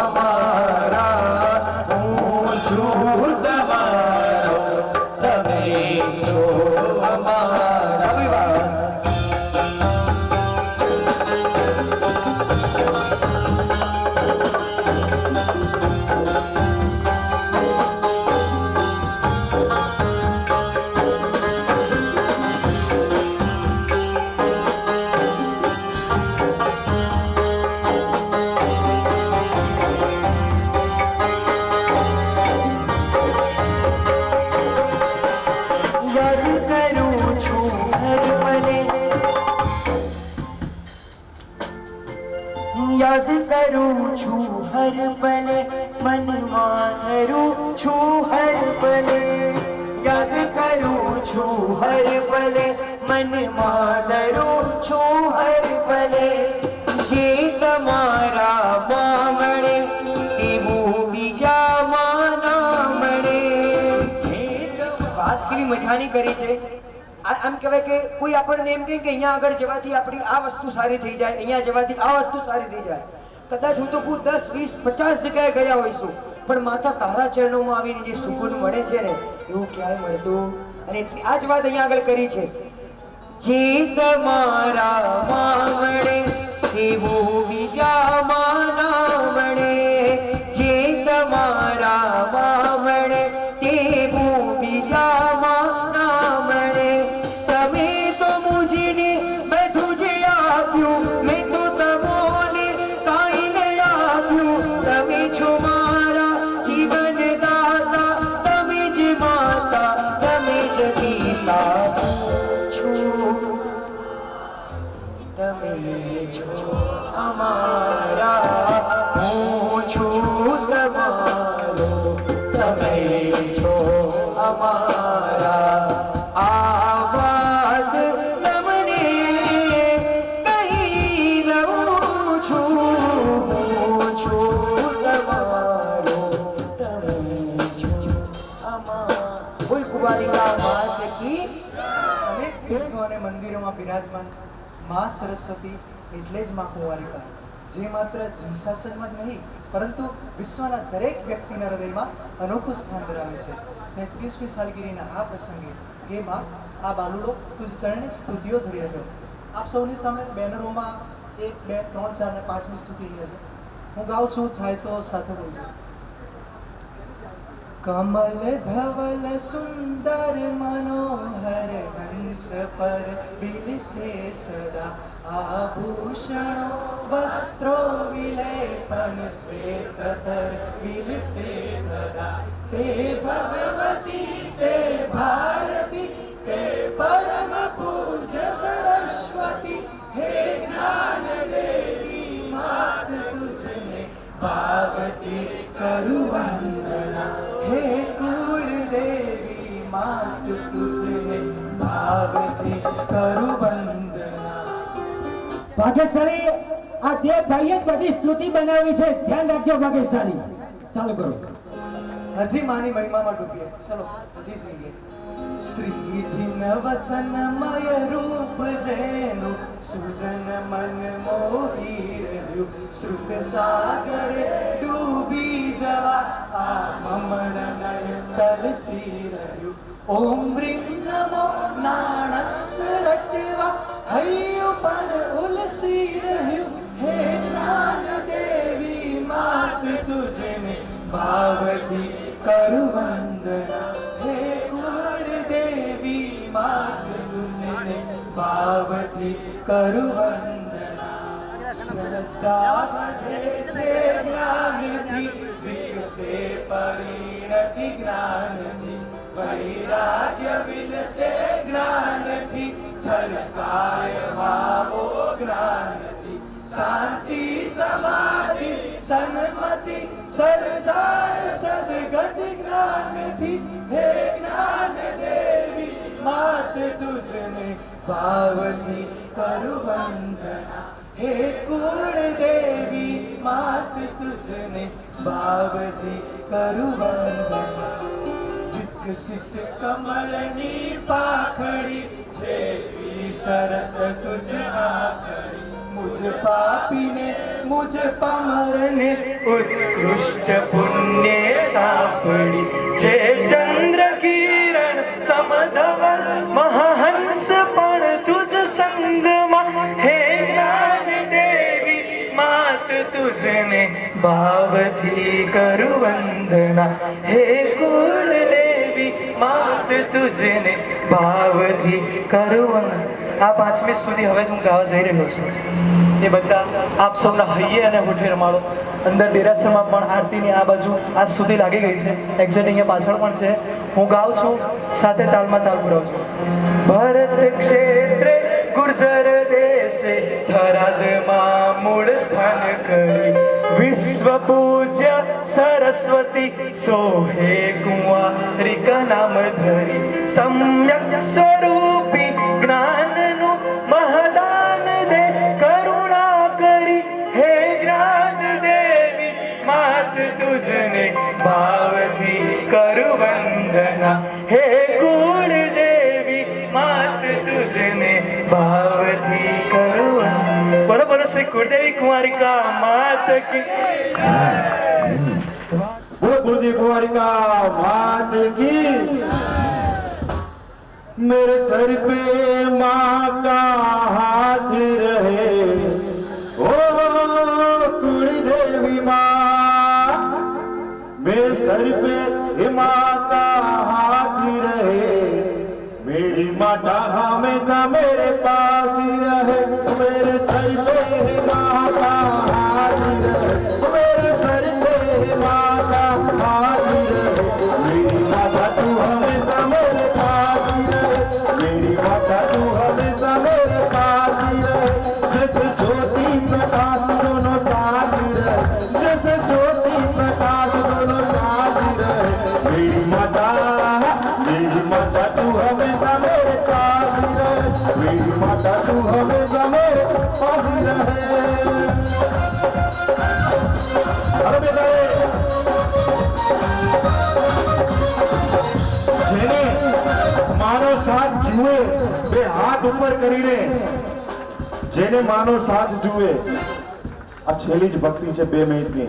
Speaker 1: અમારા, હું છું તમારો, તમે છો અમારા. વિવાહ યાદ કરું છું હર પલે, મનમાં ધરું છું હર પલે, યાદ કરું છું હર પલે, મનમાં ધરું છું હર પલે. જે તમારા માં મળે તેવું બીજામાં ના મળે. વાત કેવી મજાની કરી છે. આમ કહેવાય કે કોઈ આપણને એમ કહે કે અહીંયા આગળ જવાથી આપણી આ વસ્તુ સારી થઈ જાય, અહીંયા જવાથી આ વસ્તુ સારી થઈ જાય. કદાચ હું તો કોઈ 10, 20, 50 જગ્યાએ ગયા હોઈશું, પણ માતા તારા ચરણોમાં આવીને જે સુકૂન મળે છે ને એવું ક્યાંય મળતું. અને આ જ વાત અહીંયા આગળ કરી છે. જે તમારા માં મળે તેવું બીજામાં ના મળે, જે તમારા માં મળે તેવું બીજામાં ના મળે. તમે તો મુજને બધું જ આપ્યું, મેં તો તમને કાંઈ નહીં આપ્યું. તમે છો મારા જીવન દાતા, તમે જ માતા, તમે જ પિતા, છું, તમે છો અમારા, હું છું તમારો, તમે છો અમારા. આ વાત તમને કહી લઉં છું, હું છું તમારો, તમે છો અમારા. બોલ કુમારિકા માત કી.
Speaker 5: અનેક તીર્થો અને મંદિરોમાં બિરાજમાન મા સરસ્વતી એટલે જ મા કુંવારિકા, જે માત્ર જનશાસનમાં જ નહીં પરંતુ વિશ્વના દરેક વ્યક્તિના હૃદયમાં અનોખું સ્થાન ધરાવે છે. 33મી સાલગીરીના આ પ્રસંગે હે મા, આ બાલુડો તુજ ચરણે સ્તુતિઓ ધરી રહ્યો. આપ સૌની સામે બેનરોમાં 1, 2, 3, 4 અને 5મી સ્તુતિ રહી છે. હું ગાઉં છું, થાય તો સાથે બોલજો. कमल धवल सुंदर मनोहर हंस पर बिलसे सदा आभूषणों वस्त्रों विलेपन श्वेततर बिलसे सदा. ते भगवती ते भारती ते परम पूज्य सरस्वती, हे ज्ञान देवी मात तुझने भावती करु वंदना. हे कुल देवी मात तुझने भावती करु वंदना.
Speaker 4: ભાગ્યશાળી આ દેવભાઈએ જ બધી સ્તુતિ બનાવી છે, ધ્યાન રાખજો ભાગ્યશાળી. ચાલુ કરો.
Speaker 5: હજી માની મહિમામાં ડૂબીએ. ચલો હજી સહીએ. શ્રીજીન વચનમય રૂપ જેનું સુજન મન મોહી રહ્યું, શ્રુત સાગરે ડૂબી જવા આ મમર નયન તલસી રહ્યું. ઓમ રીમ નમો નાણસ રટવા હૈયું પણ ઉલસી રહ્યું. હે જ્ઞાન દેવી માત તુજને ભાવથી કરું વંદના. હે કુળ દેવી માત તુજને ભાવથી કરું વંદના. શ્રદ્ધા વધે છે જ્ઞાનથી, વિકસે પરિણતિ જ્ઞાનથી. વૈરાગ્ય વિલસે જ્ઞાનથી, છલકાય ભાવો જ્ઞાનથી. શાંતિ સમાધિ સન્મતિ સર્જાય સદગતિ જ્ઞાનથી. હે જ્ઞાન દેવી માત તુજને ભાવથી કરું વંદના. હે કુળ દેવી માત તુજને ભાવથી કરું વંદના. વિકસિત કમળની પાખડી છે સરસ તુજ આખડી. मुझ पापी ने मुझ पामर ने उत्कृष्ट पुण्य सापड़ी. छे चंद्र किरण समधवल महाहंस पण तुझ संग मा. हे ज्ञान देवी मात तुझने भावथी करू वंदना. हे कुल देवी मात तुझने भावथी करू वंदना. આ 5મી સુધી હવે હું ગાવા જઈ રહ્યો છું. એ બધા આપ સૌના હૈયે અને હોઠે રમાડો. અંદર દેરાસરમાં પણ આરતીની આ બાજુ આજ સુધી લાગી ગઈ છે. એક્ઝેક્ટ અહીંયા પાછળ પણ છે. હું ગાઉં છું, સાથે તાલમાં તાલ પુરાવું છું. ભરત ક્ષેત્રે ગુર્જર દેશે થરાદમાં મૂળ સ્થાન કરી. વિશ્વ પૂજ્ય સરસ્વતી સોહે કુંવારિકા નામ ધરી. સમ્યક સ્વરૂપી જ્ઞાનનું મહદાન દે કરુણા કરી. હે જ્ઞાન દેવી માત તુજને ભાવથી કરું વંદના. હે કુળ દેવી માત તુજને ભાવથી કરું વંદના. બોલો બોલો શ્રી કુળદેવી કુંવારિકા માત કી.
Speaker 3: बोलो गुरुदेव कुंवारिका मात की. मेरे सर पे माँ का हाथ रहे, ओ कुलदेवी माँ. मेरे सर पे माँ का हाथ रहे, मेरी माता हमेशा मेरे पास ही रहे. मेरे सर पे माँ का हाथ रहे, मेरे सर पे माँ का हाथ रहे. मेरी माता तू हमेशा मेरे पास ही रहे, मेरी माता तू हमेशा मेरे पास ही रहे. जैसे ज्योति प्रकाश दोनों साथ ही रहे, जैसे ज्योति प्रकाश दोनों साथ ही रहे. मेरी माता तू हमेशा मेरे पास ही रहे, मेरी माता तू हमेशा मेरे पास ही रहे. अरे बेटा જેને માનો સાથ જુએ બે હાથ ઉપર કરીને, જેને માનો સાથ જુએ. આ છેલ્લી જ ભક્તિ છે 2 મિનિટની.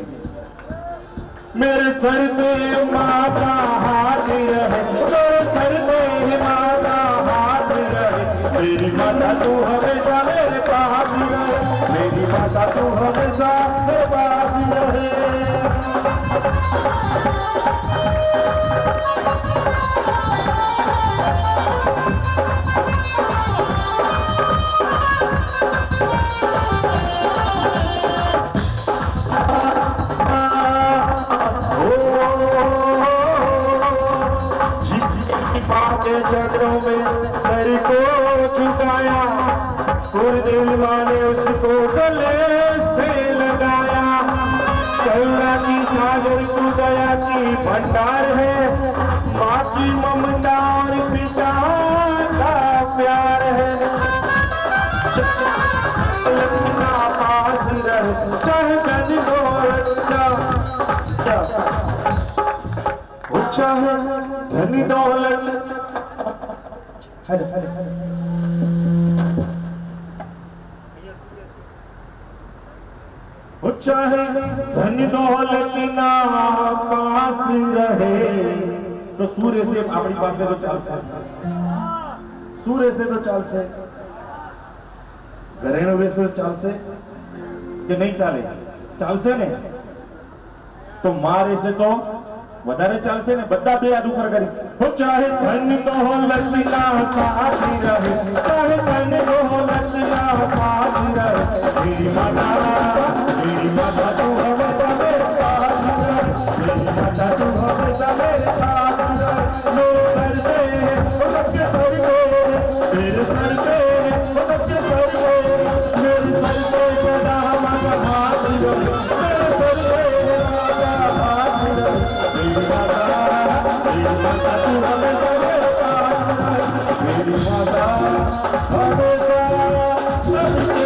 Speaker 3: मेरे सर पे माँ का हाथ रहे, मेरे सर पे माँ का हाथ रहे. मेरी माता तू हमेशा मेरे पास ही रहे, मेरी माता तू हमेशा मेरे पास ही रहे. के चरणों में सर को झुकाया, गुरुदेव माँ ने उसको गले से लगाया. करुणा की सागर तू दया की भंडार है, माँ की ममता और पिता का प्यार है. चाहे धन दौलत वो चाहे धन दौलत ना पास रहे तो सूर्य से अपनी पास तो चालसे सूर्य से तो चालसे घरेणु वेसो चालसे कि नहीं चाले चालसे ने तो मारे से तो વધારે ચાલશે ને બધા બે હાથ ઉપર કરી હો ચાહે ધન દોલત ના પાસ રહે ચાહે ધન દોલત ના પાસ રહે मेरी माता तू हमेशा मेरे पास रहे मेरी माता तू हमेशा मेरे पास रहे मेरे सर पे वो सबके सर पे मेरे सर पे वो सबके सर पे मेरे सर पे बड़ा हमारा हाथ रहे मेरे सर पे हमारा हाथ रहे मेरी माता तू हमेशा मेरे पास रहे मेरी माता हमेशा सबके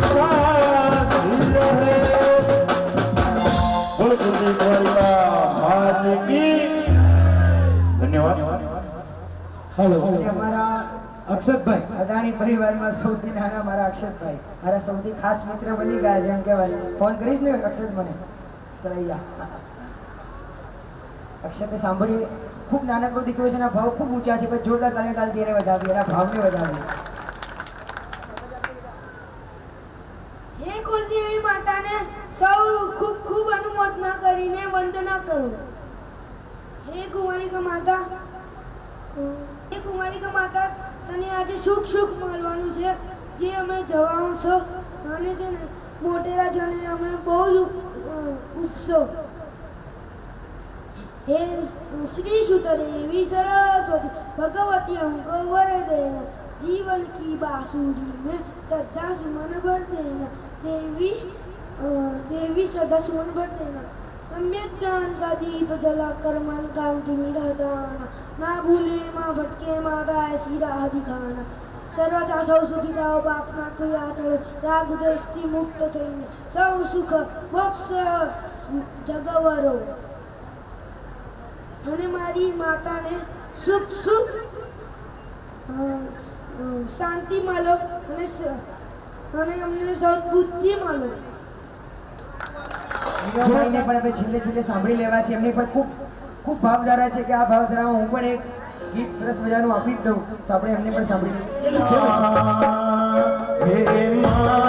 Speaker 3: साथ रहे बोलो गुरुदेव भगवान की धन्यवाद
Speaker 4: हेलो
Speaker 1: ये हमारा
Speaker 4: अक्षत भाई
Speaker 1: અદાણી પરિવારમાં સૌથી નાના મારા અક્ષતભાઈ મારા સૌથી ખાસ મિત્ર બની ગયા છે એમ કહેવાય ફોન કરીશ ને અક્ષત મને ચલાઈ જા અક્ષતે સાંભળી ખૂબ નાનકડો દીકરો છે એના ભાવ ખૂબ ઊંચા છે પણ જોરદાર તાલે તાલ ધીરે વધાવી એના ભાવને વધાવી
Speaker 6: હે કુળદેવી માતાને સૌ ખૂબ ખૂબ અનુમોદના કરીને વંદના કરો. હે કુમારિકા માતા તને આજે સુખ સુખ મળવાનું છે જે અમે જવાનું છો અને છે ને મોટેરા જણે અમે બહુ ઉપસો. હે શ્રી સુતદેવી સરસ્વતી भगवती हमको वर देना जीवन की बांसुरी में श्रद्धा सुमन भर देना देवी देवी श्रद्धा सुमन भर देना सम्यक ज्ञान का दीप जलाकर मन का तुम्हें रहदाना ना भूले माँ भटके माँ गाय ऐसी राह दिखाना सर्वथा सौ सुखी रहो बाप ना कोई आचर राग दृष्टि मुक्त थईने सौ सुख मोक्ष जगवरो અને મારી માતાને સુખ સુખ શાંતિ મળો અને અમને સદબુદ્ધિ મળો.
Speaker 1: ભાઈને પણ હવે છેલ્લે છેલ્લે સાંભળી લેવા છે એમની પણ ખૂબ ખૂબ ભાવધારા છે કે આ ભાવધારામાં હું પણ એક ગીત સરસ મજાનું આપી જ દઉં તો આપણે એમને પણ સાંભળી લઈએ.
Speaker 3: हे माँ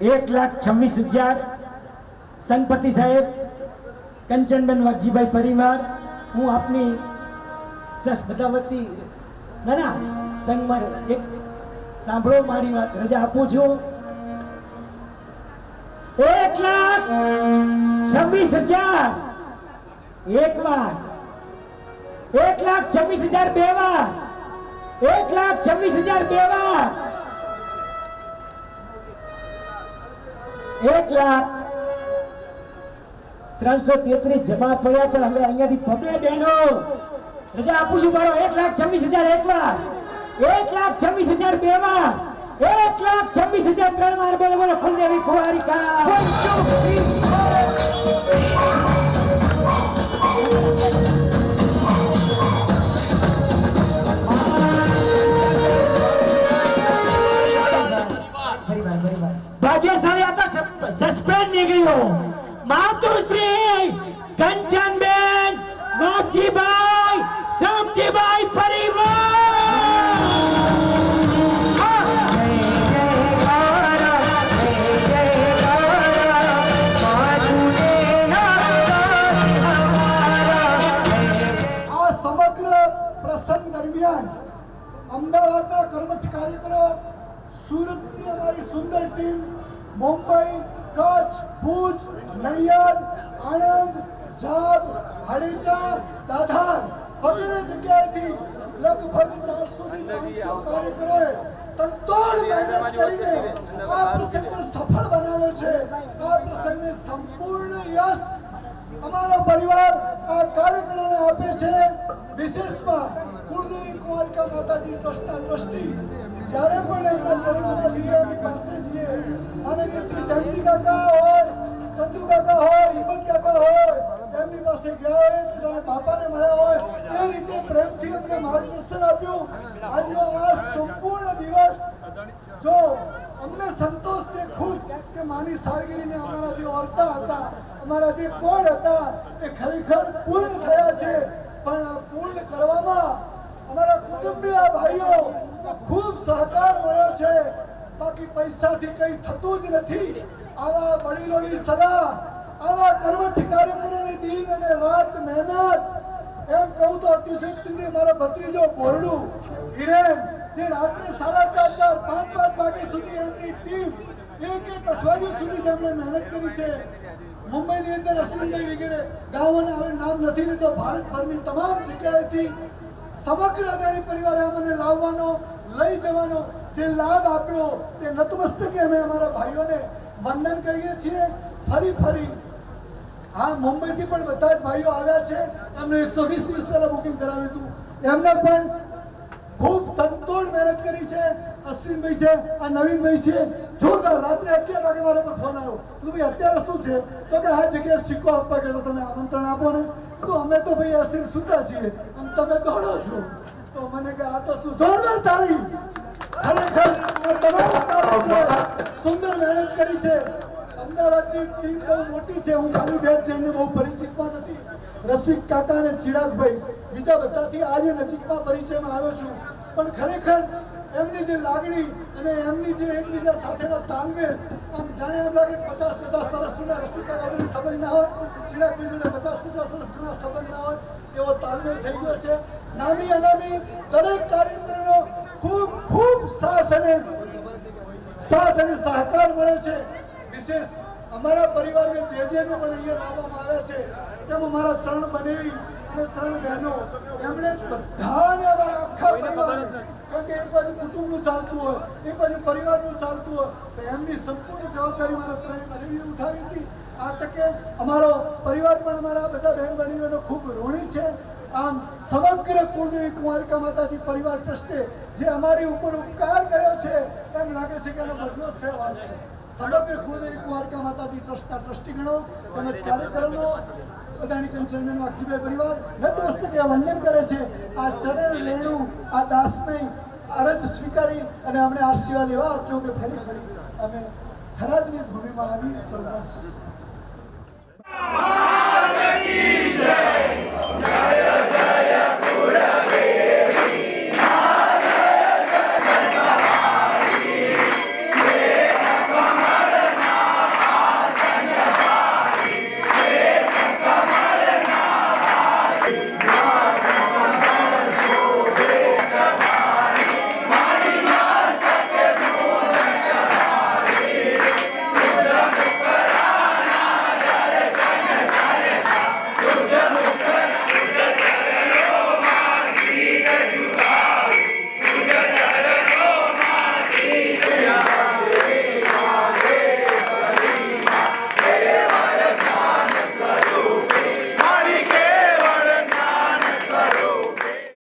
Speaker 4: 1,26,000 સંપતિ સાહેબ, કંચનબેન વાઘજીભાઈ પરિવાર, હું આપની જસ્ટ બધા વતી ના સંગમાં એક સાંભળો મારી વાત, રજા આપું છું. 1,26,000 એક વાર, 1,26,000 બે વાર, 1,26,000 બે વાર, 1,333 જમા પડ્યા. પણ હવે અહીંયાથી બબે બહેનો રજા આપું છું મારો. 1,26,000 એક વાર, 1,26,000 બે વાર, 1,26,000 ત્રણ વાર. બોલો બોલો કુલદેવી કુંવારિકા. ભાગ્યશાળી આ તો સસ્પેન્ડ નીકળ્યો. માતુશ્રી કંચનબેન વાઘજીભાઈ શામજીભાઈ
Speaker 3: પ્રસંગ દરમિયાન અમદાવાદના કર્મઠ કાર્યકરો, સુરતની અમારી સુંદર ટીમ, મુંબઈ, કચ્છ, ભુજ, નડિયાદ, આણંદ, જાબ, હાડેચા, દાધાર વગેરે જગ્યાએથી લગભગ 400 થી 500 કાર્યકરોએ તનતોડ મહેનત કરીને આ પ્રસંગને સફળ બનાવ્યો છે. આ પ્રસંગને સંપૂર્ણ યશ અમારો પરિવાર આ કાર્યકરોને આપે છે. વિશેષમાં કુળદેવી કુંવારિકા માતાજી ટ્રસ્ટના ટ્રસ્ટી જ્યારે પણ એમના ચરણોમાં જઈએ, એમની પાસે જઈએ, માનનીય શ્રી જયંતિ કાકા હોય, ચંદુ કાકા હોય, હિંમત કાકા હોય, એમની પાસે ગયા હોય તો જાણે બાપાને મળ્યા હોય એ રીતે પ્રેમથી અમને માર્ગદર્શન આપ્યું. આજનો આ સંપૂર્ણ દિવસ જો અમને સંતોષ છે ખૂબ કે માની સાલગીરીને અમારા જે ઓરતા હતા, અમારા જે કોડ હતા એ ખરેખર પૂર્ણ થયા છે. પણ આ પૂર્ણ કરવામાં અમારા કુટુંબીય ભાઈઓ ખૂબ સહકાર મળ્યો છે. બાકી પૈસાથી કંઈ થતું જ નથી. આવા વડીલોની સલાહ, આવા કર્મઠ કાર્યકરોની દિન અને રાત મહેનત, એમ કહું તો અતિશયોક્તિને મારો ભત્રીજો બોરડું હિરેન જે રાત્રે 4:30, 5 વાગ્યા સુધી એમની ટીમ એક અઠવાડિયું સુધી જેમણે મહેનત કરી છે. મુંબઈની અંદર અશ્વિનભાઈ વગેરે ગામોના હવે નામ નથી લીધો, ભારતભરની તમામ જગ્યાએથી સમગ્ર અદાણી પરિવારે અમને લાવવાનો, લઈ જવાનો જે લાભ આપ્યો તે નતમસ્તકે અમે અમારા ભાઈઓને વંદન કરીએ છીએ. ફરી હા, મુંબઈથી પણ બધા જ ભાઈઓ આવ્યા છે. એમને 120 દિવસ પહેલા બુકિંગ કરાવ્યું હતું. એમને પણ ખૂબ તનતોડ મહેનત કરી છે. અશ્વિનભાઈ છે, આ નવીનભાઈ છે, જોરદાર. રાત્રે 11 વાગે મારા પર ફોન આવ્યો, ભાઈ અત્યારે શું છે? તો કે આ જગ્યાએ સિક્કો આપવા ગયો, તમે આમંત્રણ આપો ને. અમે તો ભાઈ અસીમ સુતા છીએ અને તમે દોડો છો. તો મને કે આ તો શું, જોરદાર તાળી. ખરેખર તમામ કાર્યકરોએ સુંદર મહેનત કરી છે. અમદાવાદની ટીમ બહુ મોટી છે. હું ખાલી બેટ જઈને બહુ પરિચિતમાં નથી. રસિક કાકા અને ચિરાગભાઈ, બીજા બધાથી આજે નજીકમાં પરિચયમાં આવ્યો છું. પણ ખરેખર એમની જે લાગણી અને એમની જે એકબીજા સાથેનો તાલમેલ, આમ જાણે એમ લાગે 50 વર્ષ જૂના રસિક કાકા જોડે સંબંધ ના હોય, ચિરાગભાઈ જોડે 50 વર્ષ જૂના સંબંધ ના હોય એવો તાલમેલ થઈ ગયો છે. નામી અનામી દરેક કાર્યકરોનો ખૂબ સાથ અને સહકાર મળે છે. વિશેષ અમારા પરિવારને જે પણ અહીંયા લાવવામાં આવ્યા છે, તેમ અમારા 3 બનેવી અને 3 બહેનો, એમણે જ બધાને અમારા આખા પરિવારને, કેમ કે એક બાજુ કુટુંબનું ચાલતું હોય, એક બાજુ પરિવારનું ચાલતું હોય, તો એમની સંપૂર્ણ જવાબદારી મારા 3 બનેવીએ ઉઠાવી હતી. આ તકે અમારો પરિવાર પણ અમારા બધા બહેન બનેવીઓનો ખૂબ ઋણી છે. આમ સમગ્ર કુળદેવી કુંવારિકા માતાજી પરિવાર ટ્રસ્ટે જે અમારી ઉપર ઉપકાર કર્યો છે, એમ લાગે છે કે એનો બદલો સેવા છે. સમગ્ર કુળદેવી કુંવારિકા માતાજી ટ્રસ્ટના ટ્રસ્ટીગણો તેમજ કાર્યકરોનો અદાણી કંચનબેન વાઘજીભાઈ પરિવાર નતમસ્તકે વંદન કરે છે. આ ચરણ રેણુ, આ દાસની અરજ સ્વીકારી અને અમને આશીર્વાદ એવા આપજો કે ફરી અમે થરાદની ભૂમિમાં આવી સૌરાષ્ટ્ર.